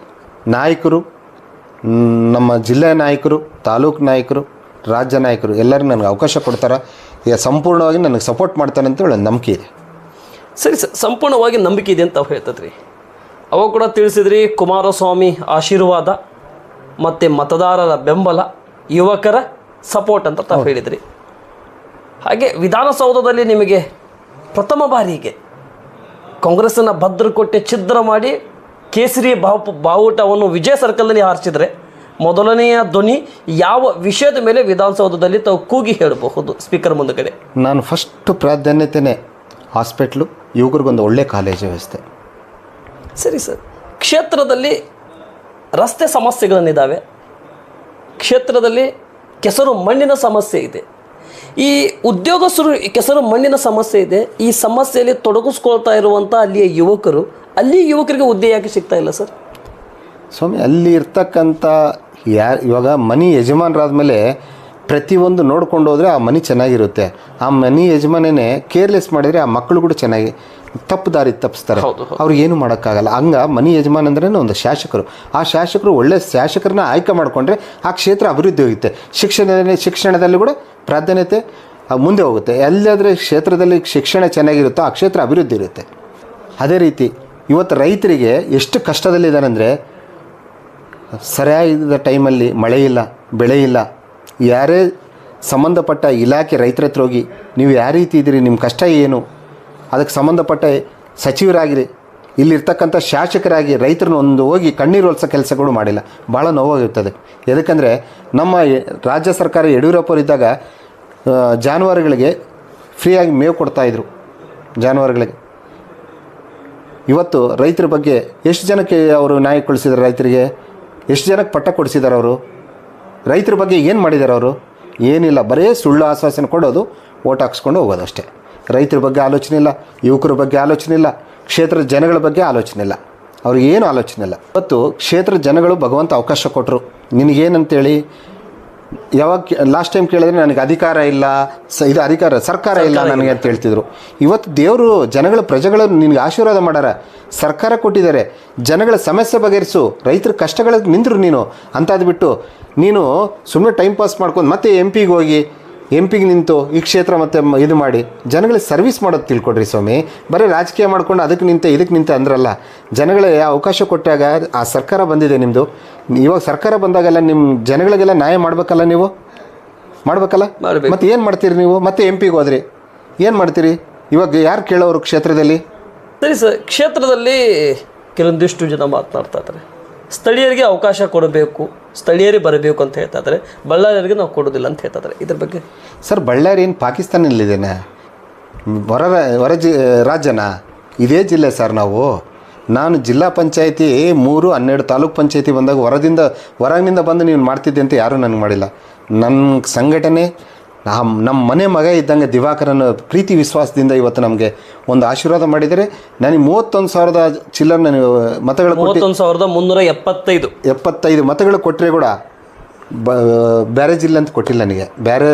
ನಾಯಕರು, ನಮ್ಮ ಜಿಲ್ಲೆಯ ನಾಯಕರು, ತಾಲೂಕು ನಾಯಕರು, ರಾಜ್ಯ ನಾಯಕರು ಎಲ್ಲರೂ ನನಗೆ ಅವಕಾಶ ಕೊಡ್ತಾರೆ. ಈಗ ಸಂಪೂರ್ಣವಾಗಿ ನನಗೆ ಸಪೋರ್ಟ್ ಮಾಡ್ತಾರೆ ಅಂತೇಳಿ ಒಂದು ನಂಬಿಕೆ ಇದೆ. ಸರಿ ಸರ್, ಸಂಪೂರ್ಣವಾಗಿ ನಂಬಿಕೆ ಇದೆ ಅಂತ ತಾವು ಹೇಳ್ತದ್ರಿ. ಅವಾಗ ಕೂಡ ತಿಳಿಸಿದ್ರಿ, ಕುಮಾರಸ್ವಾಮಿ ಆಶೀರ್ವಾದ ಮತ್ತು ಮತದಾರರ ಬೆಂಬಲ, ಯುವಕರ ಸಪೋರ್ಟ್ ಅಂತ ತಾವು ಹೇಳಿದ್ರಿ. ಹಾಗೆ ವಿಧಾನಸೌಧದಲ್ಲಿ ನಿಮಗೆ ಪ್ರಥಮ ಬಾರಿಗೆ ಕಾಂಗ್ರೆಸ್ಸನ್ನು ಭದ್ರಕೋಟೆ ಛಿದ್ರ ಮಾಡಿ ಕೇಸರಿ ಬಾವುಟವನ್ನು ವಿಜಯ ಸರ್ಕಲ್ನಲ್ಲಿ ಹಾರಿಸಿದರೆ ಮೊದಲನೆಯ ಧ್ವನಿ ಯಾವ ವಿಷಯದ ಮೇಲೆ ವಿಧಾನಸೌಧದಲ್ಲಿ ತಾವು ಕೂಗಿ ಹೇಳಬಹುದು ಸ್ಪೀಕರ್ ಮುಂದುಗಡೆ? ನಾನು ಫಸ್ಟ್ ಪ್ರಾಧಾನ್ಯತೆಯೇ ಹಾಸ್ಪಿಟ್ಲು, ಯುವಕರಿಗೊಂದು ಒಳ್ಳೆ ಕಾಲೇಜು ವ್ಯವಸ್ಥೆ. ಸರಿ ಸರ್, ಕ್ಷೇತ್ರದಲ್ಲಿ ರಸ್ತೆ ಸಮಸ್ಯೆಗಳನ್ನಿದ್ದಾವೆ, ಕ್ಷೇತ್ರದಲ್ಲಿ ಕೆಸರು ಮಣ್ಣಿನ ಸಮಸ್ಯೆ ಇದೆ, ಈ ಉದ್ಯೋಗಸ್ಥರು ಕೆಸರು ಮಣ್ಣಿನ ಸಮಸ್ಯೆ ಇದೆ. ಈ ಸಮಸ್ಯೆಯಲ್ಲಿ ತೊಡಗಿಸ್ಕೊಳ್ತಾ ಇರುವಂಥ ಅಲ್ಲಿಯ ಯುವಕರು, ಅಲ್ಲಿ ಯುವಕರಿಗೆ ಹುದ್ದೆ ಯಾಕೆ ಸಿಗ್ತಾ ಇಲ್ಲ ಸರ್? ಸ್ವಾಮಿ, ಅಲ್ಲಿ ಇರ್ತಕ್ಕಂಥ ಇವಾಗ ಮನೆ ಯಜಮಾನರಾದ್ಮೇಲೆ ಪ್ರತಿಯೊಂದು ನೋಡ್ಕೊಂಡು ಹೋದರೆ ಆ ಮನೆ ಚೆನ್ನಾಗಿರುತ್ತೆ. ಆ ಮನೆ ಯಜಮಾನೇ ಕೇರ್ಲೆಸ್ ಮಾಡಿದರೆ ಆ ಮಕ್ಕಳು ಕೂಡ ಚೆನ್ನಾಗಿ ತಪ್ಪು ದಾರಿ ತಪ್ಪಿಸ್ತಾರೆ, ಅವ್ರಿಗೆ ಏನು ಮಾಡೋಕ್ಕಾಗಲ್ಲ. ಹಂಗೆ ಮನೆ ಯಜಮಾನ ಅಂದ್ರೆ ಒಂದು ಶಾಸಕರು, ಆ ಶಾಸಕರು ಒಳ್ಳೆ ಶಾಸಕರನ್ನ ಆಯ್ಕೆ ಮಾಡಿಕೊಂಡ್ರೆ ಆ ಕ್ಷೇತ್ರ ಅಭಿವೃದ್ಧಿ ಹೋಗುತ್ತೆ. ಶಿಕ್ಷಣದಲ್ಲಿ ಕೂಡ ಪ್ರಾಧಾನ್ಯತೆ ಮುಂದೆ ಹೋಗುತ್ತೆ. ಎಲ್ಲಾದರೆ ಕ್ಷೇತ್ರದಲ್ಲಿ ಶಿಕ್ಷಣ ಚೆನ್ನಾಗಿರುತ್ತೋ ಆ ಕ್ಷೇತ್ರ ಅಭಿವೃದ್ಧಿ ಇರುತ್ತೆ. ಅದೇ ರೀತಿ ಇವತ್ತು ರೈತರಿಗೆ ಎಷ್ಟು ಕಷ್ಟದಲ್ಲಿದ್ದಾರೆ ಅಂದರೆ, ಸರಿಯಾದ ಟೈಮಲ್ಲಿ ಮಳೆ ಇಲ್ಲ, ಬೆಳೆ ಇಲ್ಲ. ಯಾರೇ ಸಂಬಂಧಪಟ್ಟ ಇಲಾಖೆ ರೈತರ ಹತ್ರ ಹೋಗಿ ನೀವು ಯಾವ ರೀತಿ ಇದ್ದೀರಿ, ನಿಮ್ಮ ಕಷ್ಟ ಏನು, ಅದಕ್ಕೆ ಸಂಬಂಧಪಟ್ಟ ಸಚಿವರಾಗಿರಿ, ಇಲ್ಲಿರ್ತಕ್ಕಂಥ ಶಾಸಕರಾಗಿ ರೈತರನ್ನ ಒಂದು ಹೋಗಿ ಕಣ್ಣೀರು ಒರೆಸೋ ಕೆಲಸಗಳು ಮಾಡಿಲ್ಲ. ಭಾಳ ನೋವಾಗಿರ್ತದೆ. ಯಾಕಂದರೆ ನಮ್ಮ ರಾಜ್ಯ ಸರ್ಕಾರ ಯಡಿಯೂರಪ್ಪರಿದ್ದಾಗ ಜಾನುವಾರುಗಳಿಗೆ ಫ್ರೀಯಾಗಿ ಮೇವು ಕೊಡ್ತಾಯಿದ್ರು ಜಾನುವಾರುಗಳಿಗೆ. ಇವತ್ತು ರೈತರ ಬಗ್ಗೆ ಎಷ್ಟು ಜನಕ್ಕೆ ಅವರು ನ್ಯಾಯ ಕೊಡಿಸಿದ್ದಾರೆ, ರೈತರಿಗೆ ಎಷ್ಟು ಜನಕ್ಕೆ ಪಟ್ಟ ಕೊಡಿಸಿದ್ದಾರೆ ಅವರು? ರೈತರ ಬಗ್ಗೆ ಏನು ಮಾಡಿದ್ದಾರೆ ಅವರು? ಏನಿಲ್ಲ, ಬರೀ ಸುಳ್ಳು ಆಶ್ವಾಸನೆ ಕೊಡೋದು, ಓಟ್ ಹಾಕ್ಸ್ಕೊಂಡು ಹೋಗೋದು ಅಷ್ಟೇ. ರೈತರ ಬಗ್ಗೆ ಆಲೋಚನೆ ಇಲ್ಲ, ಯುವಕರ ಬಗ್ಗೆ ಆಲೋಚನೆ ಇಲ್ಲ, ಕ್ಷೇತ್ರದ ಜನಗಳ ಬಗ್ಗೆ ಆಲೋಚನೆ ಇಲ್ಲ, ಅವ್ರಿಗೇನು ಆಲೋಚನೆ ಇಲ್ಲ. ಇವತ್ತು ಕ್ಷೇತ್ರದ ಜನಗಳು ಭಗವಂತ ಅವಕಾಶ ಕೊಟ್ಟರು. ನಿನಗೇನಂತೇಳಿ ಯಾವಾಗ ಲಾಸ್ಟ್ ಟೈಮ್ ಕೇಳಿದ್ರೆ ನನಗೆ ಅಧಿಕಾರ ಇಲ್ಲ, ಇದು ಅಧಿಕಾರ ಸರ್ಕಾರ ಇಲ್ಲ ನನಗೆ ಅಂತ ಹೇಳ್ತಿದ್ರು. ಇವತ್ತು ದೇವರು ಜನಗಳ ಪ್ರಜೆಗಳು ನಿನಗೆ ಆಶೀರ್ವಾದ ಮಾಡ್ಯಾರ, ಸರ್ಕಾರ ಕೊಟ್ಟಿದ್ದಾರೆ, ಜನಗಳ ಸಮಸ್ಯೆ ಬಗೆಹರಿಸು, ರೈತರ ಕಷ್ಟಗಳಿಗೆ ನಿಂತರು ನೀನು ಅಂತಾದು ಬಿಟ್ಟು ನೀನು ಸುಮ್ಮನೆ ಟೈಮ್ ಪಾಸ್ ಮಾಡ್ಕೊಂಡು ಮತ್ತೆ ಎಂ ಪಿಗೆ ನಿಂತು ಈ ಕ್ಷೇತ್ರ ಮತ್ತೆ ಇದು ಮಾಡಿ ಜನಗಳಿಗೆ ಸರ್ವಿಸ್ ಮಾಡೋದು ತಿಳ್ಕೊಡ್ರಿ ಸ್ವಾಮಿ. ಬರೀ ರಾಜಕೀಯ ಮಾಡ್ಕೊಂಡು ಅದಕ್ಕೆ ನಿಂತೆ ಅಂದ್ರಲ್ಲ. ಜನಗಳಿಗೆ ಅವಕಾಶ ಕೊಟ್ಟಾಗ ಆ ಸರ್ಕಾರ ಬಂದಿದೆ ನಿಮ್ಮದು. ಇವಾಗ ಸರ್ಕಾರ ಬಂದಾಗೆಲ್ಲ ನಿಮ್ಮ ಜನಗಳಿಗೆಲ್ಲ ನ್ಯಾಯ ಮಾಡಬೇಕಲ್ಲ, ನೀವು ಮಾಡಬೇಕಲ್ಲ. ಮತ್ತೆ ಏನು ಮಾಡ್ತೀರಿ ನೀವು? ಮತ್ತೆ ಎಂ ಪಿಗೆ ಹೋದ್ರಿ ಏನು ಮಾಡ್ತೀರಿ? ಇವಾಗ ಯಾರು ಕೇಳೋರು ಕ್ಷೇತ್ರದಲ್ಲಿ? ಸರಿ ಸರ್, ಕ್ಷೇತ್ರದಲ್ಲಿ ಕೆಲವೊಂದಿಷ್ಟು ಜನ ಮಾತನಾಡ್ತಾ ಇದ್ದಾರೆ, ಸ್ಥಳೀಯರಿಗೆ ಅವಕಾಶ ಕೊಡಬೇಕು, ಸ್ಥಳೀಯರಿಗೆ ಬರಬೇಕು ಅಂತ ಹೇಳ್ತಾ ಇದ್ದಾರೆ, ಬಳ್ಳಾರಿಯರಿಗೆ ನಾವು ಕೊಡೋದಿಲ್ಲ ಅಂತ ಹೇಳ್ತಾ ಇದ್ದಾರೆ. ಇದ್ರ ಬಗ್ಗೆ ಸರ್, ಬಳ್ಳಾರಿ ಏನು ಪಾಕಿಸ್ತಾನಲ್ಲಿದ್ದೇನೆ? ರಾಜ್ಯನ ಇದೇ ಜಿಲ್ಲೆ ಸರ್. ನಾನು ಜಿಲ್ಲಾ ಪಂಚಾಯತಿ 3-12 ತಾಲೂಕು ಪಂಚಾಯತಿ ಬಂದಾಗ ಹೊರಗಿನಿಂದ ಬಂದು ನೀವು ಮಾಡ್ತಿದ್ದೆ ಅಂತ ಯಾರೂ ನನಗೆ ಮಾಡಿಲ್ಲ. ನನ್ನ ಸಂಘಟನೆ ನಮ್ಮ ಮನೆ ಮಗ ಇದ್ದಂಗೆ ದಿವಾಕರನ ಪ್ರೀತಿ ವಿಶ್ವಾಸದಿಂದ ಇವತ್ತು ನಮಗೆ ಒಂದು ಆಶೀರ್ವಾದ ಮಾಡಿದರೆ ನನಗೆ 31,000 ಚಿಲ್ಲರ್ ನನಗೆ ಮತಗಳು 31,375 ಮತಗಳು ಕೊಟ್ಟರೆ ಕೂಡ ಬೇರೆ ಜಿಲ್ಲೆ ಅಂತ ಕೊಟ್ಟಿಲ್ಲ, ನನಗೆ ಬೇರೆ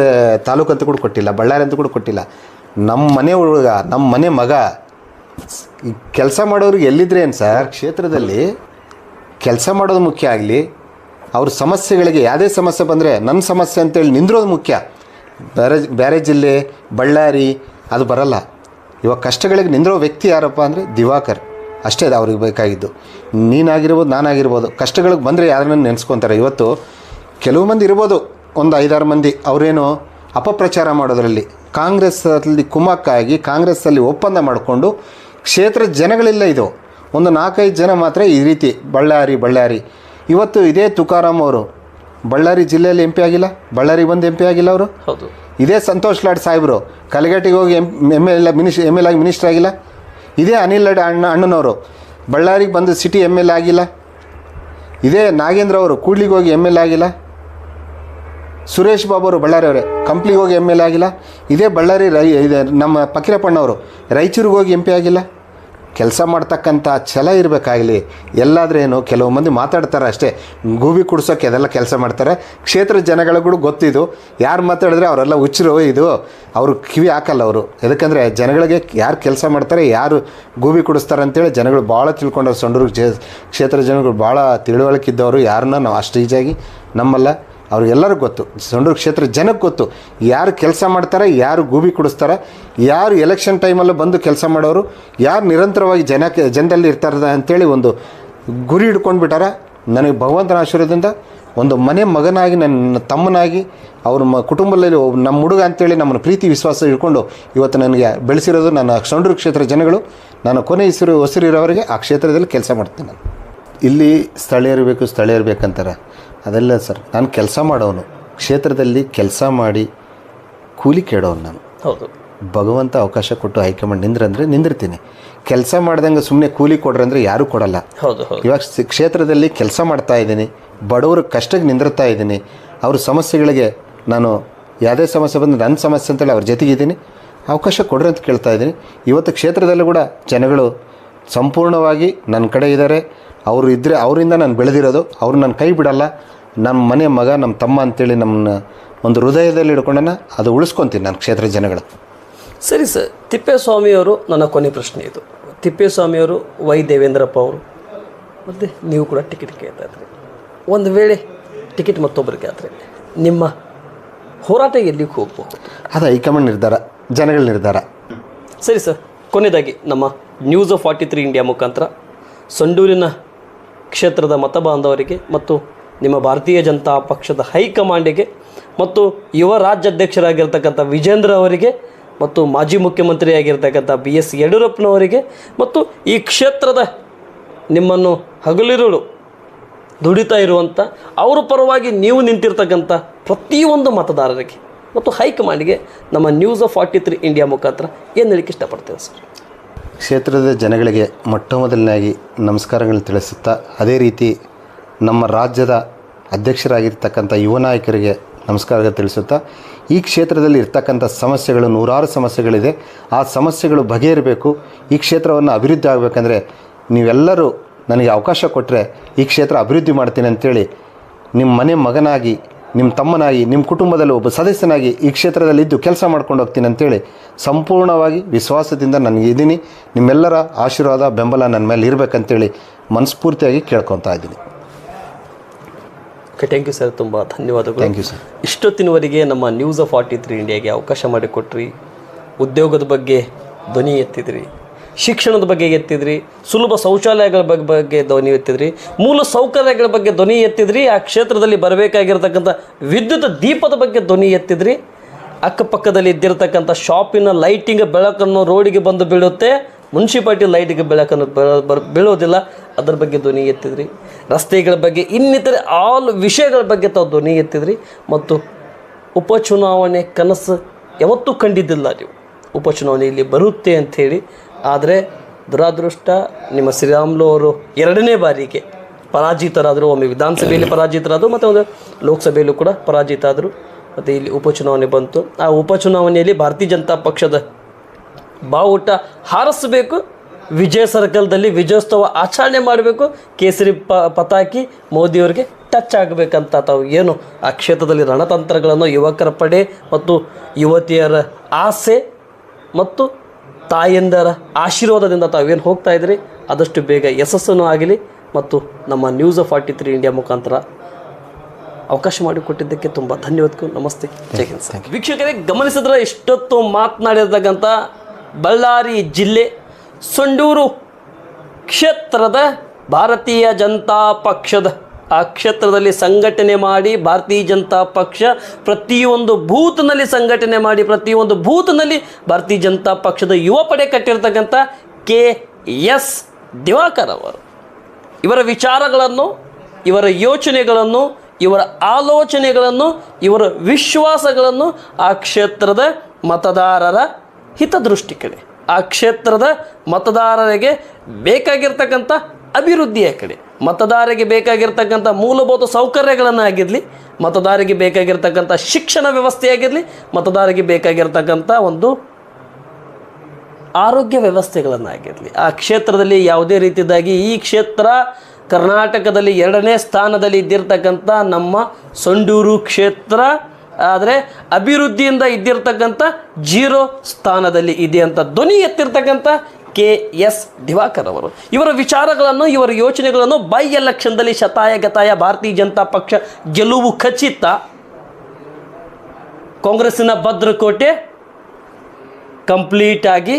ತಾಲೂಕು ಅಂತ ಕೂಡ ಕೊಟ್ಟಿಲ್ಲ, ಬಳ್ಳಾರಿ ಅಂತ ಕೂಡ ಕೊಟ್ಟಿಲ್ಲ. ನಮ್ಮ ಮನೆ ಹುಡುಗ, ನಮ್ಮ ಮನೆ ಮಗ ಈ ಕೆಲಸ ಮಾಡೋರಿಗೆ ಎಲ್ಲಿದ್ರೆ ಏನು ಸರ್, ಕ್ಷೇತ್ರದಲ್ಲಿ ಕೆಲಸ ಮಾಡೋದು ಮುಖ್ಯ ಆಗಲಿ, ಅವ್ರ ಸಮಸ್ಯೆಗಳಿಗೆ ಯಾವುದೇ ಸಮಸ್ಯೆ ಬಂದರೆ ನನ್ನ ಸಮಸ್ಯೆ ಅಂತೇಳಿ ನಿಂದಿರೋದು ಮುಖ್ಯ. ಬೇರೆ ಜಿಲ್ಲೆ ಬಳ್ಳಾರಿ ಅದು ಬರಲ್ಲ. ಇವಾಗ ಕಷ್ಟಗಳಿಗೆ ನಿಂದಿರೋ ವ್ಯಕ್ತಿ ಯಾರಪ್ಪ ಅಂದರೆ ದಿವಾಕರ್ ಅಷ್ಟೇ. ಅದು ಅವ್ರಿಗೆ ಬೇಕಾಗಿದ್ದು. ನೀನಾಗಿರ್ಬೋದು, ನಾನಾಗಿರ್ಬೋದು, ಕಷ್ಟಗಳಿಗೆ ಬಂದರೆ ಯಾರನ್ನ ನೆನೆಸ್ಕೊತಾರೆ. ಇವತ್ತು ಕೆಲವು ಮಂದಿ ಇರ್ಬೋದು, ಒಂದು 5-6 ಮಂದಿ ಅವರೇನು ಅಪಪ್ರಚಾರ ಮಾಡೋದರಲ್ಲಿ ಕಾಂಗ್ರೆಸ್ಸಲ್ಲಿ ಕುಮ್ಮಕ್ಕಾಗಿ ಕಾಂಗ್ರೆಸ್ಸಲ್ಲಿ ಒಪ್ಪಂದ ಮಾಡಿಕೊಂಡು ಕ್ಷೇತ್ರದ ಜನಗಳಿಲ್ಲ. ಇದು ಒಂದು 4-5 ಜನ ಮಾತ್ರ ಈ ರೀತಿ ಬಳ್ಳಾರಿ ಇವತ್ತು ಇದೇ ತುಕಾರಾಮ್ ಅವರು ಬಳ್ಳಾರಿ ಜಿಲ್ಲೆಯಲ್ಲಿ MP ಆಗಿಲ್ಲ, ಬಳ್ಳಾರಿಗೆ ಬಂದು MP ಆಗಿಲ್ಲ ಅವರು. ಹೌದು. ಇದೇ ಸಂತೋಷ್ ಲಾಡ್ ಸಾಹೇಬರು ಕಲಘಾಟಿಗೆ ಹೋಗಿ ML ಆಗಿ ಮಿನಿಸ್ಟರ್ ಆಗಿಲ್ಲ. ಇದೇ ಅನಿಲ್ ಲಾಡ್ ಅಣ್ಣನವರು ಬಳ್ಳಾರಿಗೆ ಬಂದು ಸಿಟಿ ML ಆಗಿಲ್ಲ. ಇದೇ ನಾಗೇಂದ್ರ ಅವರು ಕೂಡ್ಲಿಗೆ ಹೋಗಿ ML ಆಗಿಲ್ಲ. ಸುರೇಶ್ ಬಾಬು ಅವರು ಬಳ್ಳಾರಿ ಅವರೇ ಕಂಪ್ಲಿಗೆ ಹೋಗಿ ML ಆಗಿಲ್ಲ. ಇದೇ ಬಳ್ಳಾರಿ ಇದೆ ನಮ್ಮ ಫಕೀರಪ್ಪಣ್ಣವರು ರಾಯಚೂರಿಗೆ ಹೋಗಿ MP ಆಗಿಲ್ಲ. ಕೆಲಸ ಮಾಡ್ತಕ್ಕಂಥ ಛಲ ಇರಬೇಕಾಗಲಿ. ಎಲ್ಲಾದ್ರೇನು ಕೆಲವು ಮಂದಿ ಮಾತಾಡ್ತಾರೆ ಅಷ್ಟೇ, ಗೂಬಿ ಕುಡ್ಸೋಕ್ಕೆ ಅದೆಲ್ಲ ಕೆಲಸ ಮಾಡ್ತಾರೆ. ಕ್ಷೇತ್ರದ ಜನಗಳಿಗೂ ಗೊತ್ತಿದ್ದು, ಯಾರು ಮಾತಾಡಿದ್ರೆ ಅವರೆಲ್ಲ ಹುಚ್ಚರು, ಇದು ಅವರು ಕಿವಿ ಹಾಕಲ್ಲ ಅವರು. ಯಾಕಂದರೆ ಜನಗಳಿಗೆ ಯಾರು ಕೆಲಸ ಮಾಡ್ತಾರೆ, ಯಾರು ಗೂಬಿ ಕುಡಿಸ್ತಾರೆ ಅಂತೇಳಿ ಜನಗಳು ಭಾಳ ತಿಳ್ಕೊಂಡವ್ರು. ಸಂಡೂರು ಕ್ಷೇತ್ರದ ಜನಗಳು ಭಾಳ ತಿಳುವಳಿಕಿದ್ದವರು, ಯಾರನ್ನ ನಾವು ಅಷ್ಟು ಈಜಾಗಿ ನಮ್ಮಲ್ಲ. ಅವ್ರಿಗೆಲ್ಲರಿಗೂ ಗೊತ್ತು, ಸಂಡೂರು ಕ್ಷೇತ್ರ ಜನಕ್ಕೆ ಗೊತ್ತು ಯಾರು ಕೆಲಸ ಮಾಡ್ತಾರೆ, ಯಾರು ಗೂಬಿ ಕುಡಿಸ್ತಾರೆ, ಯಾರು ಎಲೆಕ್ಷನ್ ಟೈಮಲ್ಲೂ ಬಂದು ಕೆಲಸ ಮಾಡೋರು, ಯಾರು ನಿರಂತರವಾಗಿ ಜನರಲ್ಲಿ ಇರ್ತಾರೆ ಅಂಥೇಳಿ ಒಂದು ಗುರಿ ಹಿಡ್ಕೊಂಡು ಬಿಟ್ಟಾರ. ನನಗೆ ಭಗವಂತನ ಆಶೀರ್ವಾದದಿಂದ ಒಂದು ಮನೆ ಮಗನಾಗಿ, ನನ್ನ ತಮ್ಮನಾಗಿ, ಅವ್ರ ಕುಟುಂಬದಲ್ಲಿ ನಮ್ಮ ಹುಡುಗ ಅಂತೇಳಿ ನಮ್ಮನ್ನು ಪ್ರೀತಿ ವಿಶ್ವಾಸ ಇಟ್ಕೊಂಡು ಇವತ್ತು ನನಗೆ ಬೆಳೆಸಿರೋದು ನನ್ನ ಸಂಡೂರು ಕ್ಷೇತ್ರ ಜನಗಳು. ನಾನು ಕೊನೆ ಹೊಸರಿರೋವರೆಗೆ ಆ ಕ್ಷೇತ್ರದಲ್ಲಿ ಕೆಲಸ ಮಾಡ್ತೀನಿ. ನಾನು ಇಲ್ಲಿ ಸ್ಥಳೀಯರು ಬೇಕಂತಾರೆ, ಅದೆಲ್ಲ ಸರ್. ನಾನು ಕೆಲಸ ಮಾಡೋನು, ಕ್ಷೇತ್ರದಲ್ಲಿ ಕೆಲಸ ಮಾಡಿ ಕೂಲಿ ಕೇಳೋನು ನಾನು. ಹೌದು. ಭಗವಂತ ಅವಕಾಶ ಕೊಟ್ಟು ಹೈಕಮಾಂಡ್ ನಿಂದ್ರಂದರೆ ನಿಂದಿರ್ತೀನಿ. ಕೆಲಸ ಮಾಡ್ದಂಗೆ ಸುಮ್ಮನೆ ಕೂಲಿ ಕೊಡ್ರಿ ಅಂದರೆ ಯಾರೂ ಕೊಡಲ್ಲ. ಹೌದು. ಇವಾಗ ಕ್ಷೇತ್ರದಲ್ಲಿ ಕೆಲಸ ಮಾಡ್ತಾ ಇದ್ದೀನಿ, ಬಡವ್ರ ಕಷ್ಟಕ್ಕೆ ನಿಂದಿರ್ತಾ ಇದ್ದೀನಿ. ಅವ್ರ ಸಮಸ್ಯೆಗಳಿಗೆ ನಾನು ಯಾವುದೇ ಸಮಸ್ಯೆ ಬಂದು ನನ್ನ ಸಮಸ್ಯೆ ಅಂತೇಳಿ ಅವ್ರ ಜೊತೆಗಿದ್ದೀನಿ, ಅವಕಾಶ ಕೊಡ್ರಿ ಅಂತ ಕೇಳ್ತಾ ಇದ್ದೀನಿ. ಇವತ್ತು ಕ್ಷೇತ್ರದಲ್ಲೂ ಕೂಡ ಜನಗಳು ಸಂಪೂರ್ಣವಾಗಿ ನನ್ನ ಕಡೆ ಇದ್ದಾರೆ. ಅವರು ಇದ್ದರೆ ಅವರಿಂದ ನಾನು ಬೆಳೆದಿರೋದು, ಅವ್ರು ನನ್ನ ಕೈ ಬಿಡಲ್ಲ. ನಮ್ಮ ಮನೆ ಮಗ, ನಮ್ಮ ತಮ್ಮ ಅಂತೇಳಿ ನಮ್ಮನ್ನ ಒಂದು ಹೃದಯದಲ್ಲಿ ಹಿಡ್ಕೊಂಡನ ಅದು ಉಳಿಸ್ಕೊತೀನಿ ನಾನು ಕ್ಷೇತ್ರ ಜನಗಳು. ಸರಿ ಸರ್, ತಿಪ್ಪೇಸ್ವಾಮಿಯವರು ನನ್ನ ಕೊನೆ ಪ್ರಶ್ನೆ ಇದು. ತಿಪ್ಪೇಸ್ವಾಮಿಯವರು ವೈ ದೇವೇಂದ್ರಪ್ಪ ಅವರು ಮತ್ತು ನೀವು ಕೂಡ ಟಿಕೆಟ್ ಕೇಳ್ತಾ ಇದ್ರಿ. ಒಂದು ವೇಳೆ ಟಿಕೆಟ್ ಮತ್ತೊಬ್ಬರಿಗೆ ಆದರೆ ನಿಮ್ಮ ಹೋರಾಟ ಎಲ್ಲಿಗೆ ಹೋಗಬಹುದು? ಅದು ಹೈಕಮಾಂಡ್ ನಿರ್ಧಾರ, ಜನಗಳ ನಿರ್ಧಾರ. ಸರಿ ಸರ್, ಕೊನೆಯದಾಗಿ ನಮ್ಮ ನ್ಯೂಸ್ 43 ಇಂಡಿಯಾ ಮುಖಾಂತರ ಸಂಡೂರಿನ ಕ್ಷೇತ್ರದ ಮತ ಬಾಂಧವರಿಗೆ ಮತ್ತು ನಿಮ್ಮ ಭಾರತೀಯ ಜನತಾ ಪಕ್ಷದ ಹೈಕಮಾಂಡಿಗೆ ಮತ್ತು ಯುವ ರಾಜ್ಯಾಧ್ಯಕ್ಷರಾಗಿರ್ತಕ್ಕಂಥ ವಿಜೇಂದ್ರ ಅವರಿಗೆ ಮತ್ತು ಮಾಜಿ ಮುಖ್ಯಮಂತ್ರಿಯಾಗಿರ್ತಕ್ಕಂಥ BS ಯಡಿಯೂರಪ್ಪನವರಿಗೆ ಮತ್ತು ಈ ಕ್ಷೇತ್ರದ ನಿಮ್ಮನ್ನು ಹಗಲಿರುಳು ದುಡಿತಾ ಇರುವಂಥ ಅವರ ಪರವಾಗಿ ನೀವು ನಿಂತಿರ್ತಕ್ಕಂಥ ಪ್ರತಿಯೊಂದು ಮತದಾರರಿಗೆ ಮತ್ತು ಹೈಕಮಾಂಡಿಗೆ ನಮ್ಮ ನ್ಯೂಸ್ 43 ಇಂಡಿಯಾ ಮುಖಾಂತರ ಏನು ಹೇಳಕ್ಕೆ ಇಷ್ಟಪಡ್ತೇವೆ ಸರ್? ಕ್ಷೇತ್ರದ ಜನಗಳಿಗೆ ಮೊಟ್ಟ ಮೊದಲನಾಗಿ ನಮಸ್ಕಾರಗಳನ್ನು ತಿಳಿಸುತ್ತಾ, ಅದೇ ರೀತಿ ನಮ್ಮ ರಾಜ್ಯದ ಅಧ್ಯಕ್ಷರಾಗಿರ್ತಕ್ಕಂಥ ಯುವ ನಾಯಕರಿಗೆ ನಮಸ್ಕಾರ ತಿಳಿಸುತ್ತಾ, ಈ ಕ್ಷೇತ್ರದಲ್ಲಿ ಇರ್ತಕ್ಕಂಥ ಸಮಸ್ಯೆಗಳು ನೂರಾರು ಸಮಸ್ಯೆಗಳಿದೆ. ಆ ಸಮಸ್ಯೆಗಳು ಬಗೆಹರಬೇಕು. ಈ ಕ್ಷೇತ್ರವನ್ನು ಅಭಿವೃದ್ಧಿ ಆಗಬೇಕಂದ್ರೆ ನೀವೆಲ್ಲರೂ ನನಗೆ ಅವಕಾಶ ಕೊಟ್ಟರೆ ಈ ಕ್ಷೇತ್ರ ಅಭಿವೃದ್ಧಿ ಮಾಡ್ತೀನಿ ಅಂತೇಳಿ ನಿಮ್ಮ ಮನೆ ಮಗನಾಗಿ, ನಿಮ್ಮ ತಮ್ಮನಾಗಿ, ನಿಮ್ಮ ಕುಟುಂಬದಲ್ಲಿ ಒಬ್ಬ ಸದಸ್ಯನಾಗಿ ಈ ಕ್ಷೇತ್ರದಲ್ಲಿದ್ದು ಕೆಲಸ ಮಾಡ್ಕೊಂಡು ಹೋಗ್ತೀನಿ ಅಂತೇಳಿ ಸಂಪೂರ್ಣವಾಗಿ ವಿಶ್ವಾಸದಿಂದ ನನಗೆ ಇದ್ದೀನಿ. ನಿಮ್ಮೆಲ್ಲರ ಆಶೀರ್ವಾದ ಬೆಂಬಲ ನನ್ನ ಮೇಲೆ ಇರಬೇಕಂತೇಳಿ ಮನಸ್ಫೂರ್ತಿಯಾಗಿ ಕೇಳ್ಕೊತಾ ಇದ್ದೀನಿ. ಓಕೆ, ಥ್ಯಾಂಕ್ ಯು ಸರ್, ತುಂಬ ಧನ್ಯವಾದಗಳು. Thank you sir. ಇಷ್ಟೊತ್ತಿನವರೆಗೆ ನಮ್ಮ ನ್ಯೂಸ್ 43 ಇಂಡಿಯಾಗೆ ಅವಕಾಶ ಮಾಡಿಕೊಟ್ರಿ. ಉದ್ಯೋಗದ ಬಗ್ಗೆ ಧ್ವನಿ ಎತ್ತಿದ್ರಿ, ಶಿಕ್ಷಣದ ಬಗ್ಗೆ ಎತ್ತಿದ್ರಿ, ಸುಲಭ ಶೌಚಾಲಯಗಳ ಬಗ್ಗೆ ಧ್ವನಿ ಎತ್ತಿದ್ರಿ, ಮೂಲ ಸೌಕರ್ಯಗಳ ಬಗ್ಗೆ ಧ್ವನಿ ಎತ್ತಿದ್ರಿ, ಆ ಕ್ಷೇತ್ರದಲ್ಲಿ ಬರಬೇಕಾಗಿರ್ತಕ್ಕಂಥ ವಿದ್ಯುತ್ ದೀಪದ ಬಗ್ಗೆ ಧ್ವನಿ ಎತ್ತಿದ್ರಿ. ಅಕ್ಕಪಕ್ಕದಲ್ಲಿ ಇದ್ದಿರತಕ್ಕಂಥ ಶಾಪಿನ ಲೈಟಿಂಗ್ ಬೆಳಕನ್ನು ರೋಡಿಗೆ ಬಂದು ಬೀಳುತ್ತೆ, ಮುನ್ಸಿಪಾಲ್ಟಿ ಲೈಟಿಗೆ ಬೆಳಕನ್ನು ಬೀಳೋದಿಲ್ಲ, ಅದರ ಬಗ್ಗೆ ಧ್ವನಿ ಎತ್ತಿದ್ರಿ. ರಸ್ತೆಗಳ ಬಗ್ಗೆ ಇನ್ನಿತರೆ ಆಲ್ ವಿಷಯಗಳ ಬಗ್ಗೆ ತಾವು ಧ್ವನಿ ಎತ್ತಿದ್ರಿ. ಮತ್ತು ಉಪಚುನಾವಣೆ ಕನಸು ಯಾವತ್ತೂ ಕಂಡಿದ್ದಿಲ್ಲ ನೀವು, ಉಪಚುನಾವಣೆ ಇಲ್ಲಿ ಬರುತ್ತೆ ಅಂಥೇಳಿ. ಆದರೆ ದುರಾದೃಷ್ಟ, ನಿಮ್ಮ ಶ್ರೀರಾಮುಲು ಅವರು 2ನೇ ಬಾರಿಗೆ ಪರಾಜಿತರಾದರು. ಒಮ್ಮೆ ವಿಧಾನಸಭೆಯಲ್ಲಿ ಪರಾಜಿತರಾದರು ಮತ್ತು ಒಂದು ಲೋಕಸಭೆಯಲ್ಲೂ ಕೂಡ ಪರಾಜಿತ ಆದರು. ಮತ್ತು ಇಲ್ಲಿ ಉಪಚುನಾವಣೆ ಬಂತು. ಆ ಉಪಚುನಾವಣೆಯಲ್ಲಿ ಭಾರತೀಯ ಜನತಾ ಪಕ್ಷದ ಬಾವುಟ ಹಾರಿಸಬೇಕು, ವಿಜಯ ಸರ್ಕಲ್ದಲ್ಲಿ ವಿಜಯೋತ್ಸವ ಆಚರಣೆ ಮಾಡಬೇಕು, ಕೇಸರಿ ಪತಾಕಿ ಮೋದಿಯವರಿಗೆ ಟಚ್ ಆಗಬೇಕಂತ ತಾವು ಏನು ಆ ಕ್ಷೇತ್ರದಲ್ಲಿ ರಣತಂತ್ರಗಳನ್ನು ಯುವಕರ ಪಡೆ ಮತ್ತು ಯುವತಿಯರ ಆಸೆ ಮತ್ತು ತಾಯಂದರ ಆಶೀರ್ವಾದದಿಂದ ತಾವೇನು ಹೋಗ್ತಾ ಇದ್ರಿ ಆದಷ್ಟು ಬೇಗ ಯಶಸ್ಸನ್ನು ಆಗಲಿ ಮತ್ತು ನಮ್ಮ ನ್ಯೂಸ್ 43 ಇಂಡಿಯಾ ಮುಖಾಂತರ ಅವಕಾಶ ಮಾಡಿಕೊಟ್ಟಿದ್ದಕ್ಕೆ ತುಂಬ ಧನ್ಯವಾದಗಳು. ನಮಸ್ತೆ, ಜೈ ಹಿಂದ್. ವೀಕ್ಷಕರೇ, ಗಮನಿಸಿದ್ರೆ ಇಷ್ಟೊತ್ತು ಮಾತನಾಡಿರ್ತಕ್ಕಂಥ ಬಳ್ಳಾರಿ ಜಿಲ್ಲೆ ಸಂಡೂರು ಕ್ಷೇತ್ರದ ಭಾರತೀಯ ಜನತಾ ಪಕ್ಷದ ಆ ಕ್ಷೇತ್ರದಲ್ಲಿ ಸಂಘಟನೆ ಮಾಡಿ ಭಾರತೀಯ ಜನತಾ ಪಕ್ಷ ಪ್ರತಿಯೊಂದು ಬೂತ್ನಲ್ಲಿ ಸಂಘಟನೆ ಮಾಡಿ ಪ್ರತಿಯೊಂದು ಬೂತ್ನಲ್ಲಿ ಭಾರತೀಯ ಜನತಾ ಪಕ್ಷದ ಯುವ ಪಡೆ ಕಟ್ಟಿರ್ತಕ್ಕಂಥ KS ದಿವಾಕರ್ ಅವರು ಇವರ ವಿಚಾರಗಳನ್ನು, ಇವರ ಯೋಚನೆಗಳನ್ನು, ಇವರ ಆಲೋಚನೆಗಳನ್ನು, ಇವರ ವಿಶ್ವಾಸಗಳನ್ನು ಆ ಕ್ಷೇತ್ರದ ಮತದಾರರ ಹಿತದೃಷ್ಟಿ ಕಡೆ, ಆ ಕ್ಷೇತ್ರದ ಮತದಾರರಿಗೆ ಬೇಕಾಗಿರ್ತಕ್ಕಂಥ ಅಭಿವೃದ್ಧಿಯ ಕಡೆ, ಮತದಾರರಿಗೆ ಬೇಕಾಗಿರ್ತಕ್ಕಂಥ ಮೂಲಭೂತ ಸೌಕರ್ಯಗಳನ್ನಾಗಿರಲಿ, ಮತದಾರರಿಗೆ ಬೇಕಾಗಿರ್ತಕ್ಕಂಥ ಶಿಕ್ಷಣ ವ್ಯವಸ್ಥೆಯಾಗಿರಲಿ, ಮತದಾರರಿಗೆ ಬೇಕಾಗಿರ್ತಕ್ಕಂಥ ಒಂದು ಆರೋಗ್ಯ ವ್ಯವಸ್ಥೆಗಳನ್ನಾಗಿರಲಿ, ಆ ಕ್ಷೇತ್ರದಲ್ಲಿ ಯಾವುದೇ ರೀತಿಯಾಗಿ ಈ ಕ್ಷೇತ್ರ ಕರ್ನಾಟಕದಲ್ಲಿ 2ನೇ ಸ್ಥಾನದಲ್ಲಿ ಇದ್ದಿರ್ತಕ್ಕಂಥ ನಮ್ಮ ಸಂಡೂರು ಕ್ಷೇತ್ರ ಆದರೆ ಅಭಿವೃದ್ಧಿಯಿಂದ ಇದ್ದಿರ್ತಕ್ಕಂಥ 0 ಸ್ಥಾನದಲ್ಲಿ ಇದೆ ಅಂತ ಧ್ವನಿ ಎತ್ತಿರ್ತಕ್ಕಂಥ KS ದಿವಾಕರ್ ಅವರು ಇವರ ವಿಚಾರಗಳನ್ನು, ಇವರ ಯೋಚನೆಗಳನ್ನು ಬೈ ಎಲೆಕ್ಷನ್ದಲ್ಲಿ ಶತಾಯಗತಾಯ ಭಾರತೀಯ ಜನತಾ ಪಕ್ಷ ಗೆಲುವು ಖಚಿತ, ಕಾಂಗ್ರೆಸ್ಸಿನ ಭದ್ರಕೋಟೆ ಕಂಪ್ಲೀಟ್ ಆಗಿ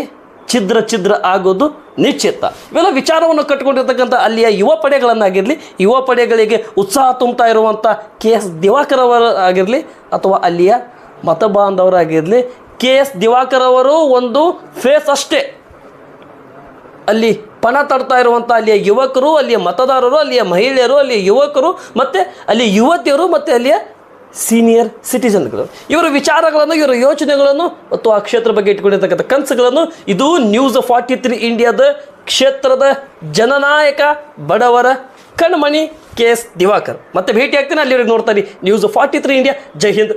ಛಿದ್ರ ಆಗೋದು ನಿಶ್ಚಿತ. ಇವೆಲ್ಲ ವಿಚಾರವನ್ನು ಕಟ್ಟಿಕೊಂಡಿರ್ತಕ್ಕಂಥ ಅಲ್ಲಿಯ ಯುವ ಪಡೆಗಳನ್ನಾಗಿರಲಿ, ಯುವ ಪಡೆಗಳಿಗೆ ಉತ್ಸಾಹ ತುಂಬ್ತಾ ಇರುವಂಥ KS ದಿವಾಕರ್ ಅವರಾಗಿರಲಿ ಅಥವಾ ಅಲ್ಲಿಯ ಮತ ಬಾಂಧವರಾಗಿರಲಿ, KS ದಿವಾಕರ್ ಅವರು ಒಂದು ಫೇಸ್ ಅಷ್ಟೇ. ಅಲ್ಲಿ ಪಣ ತಡ್ತಾ ಇರುವಂಥ ಅಲ್ಲಿಯ ಯುವಕರು, ಅಲ್ಲಿಯ ಮತದಾರರು, ಅಲ್ಲಿಯ ಮಹಿಳೆಯರು, ಅಲ್ಲಿಯ ಯುವಕರು ಮತ್ತು ಅಲ್ಲಿ ಯುವತಿಯರು ಮತ್ತು ಅಲ್ಲಿಯ ಸೀನಿಯರ್ ಸಿಟಿಜನ್ಗಳು ಇವರ ವಿಚಾರಗಳನ್ನು, ಇವರ ಯೋಚನೆಗಳನ್ನು ಮತ್ತು ಆ ಕ್ಷೇತ್ರ ಬಗ್ಗೆ ಇಟ್ಕೊಂಡಿರ್ತಕ್ಕಂಥ ಕನಸುಗಳನ್ನು ಇದು ನ್ಯೂಸ್ 43 ಇಂಡಿಯಾದ ಕ್ಷೇತ್ರದ ಜನನಾಯಕ ಬಡವರ ಕಣ್ಮಣಿ KS ದಿವಾಕರ್. ಮತ್ತೆ ಭೇಟಿ ಆಗ್ತೀನಿ, ಅಲ್ಲಿವರೆಗೆ ನೋಡ್ತಾ ಇರಿ ನ್ಯೂಸ್ 43 ಇಂಡಿಯಾ. ಜೈ ಹಿಂದ್.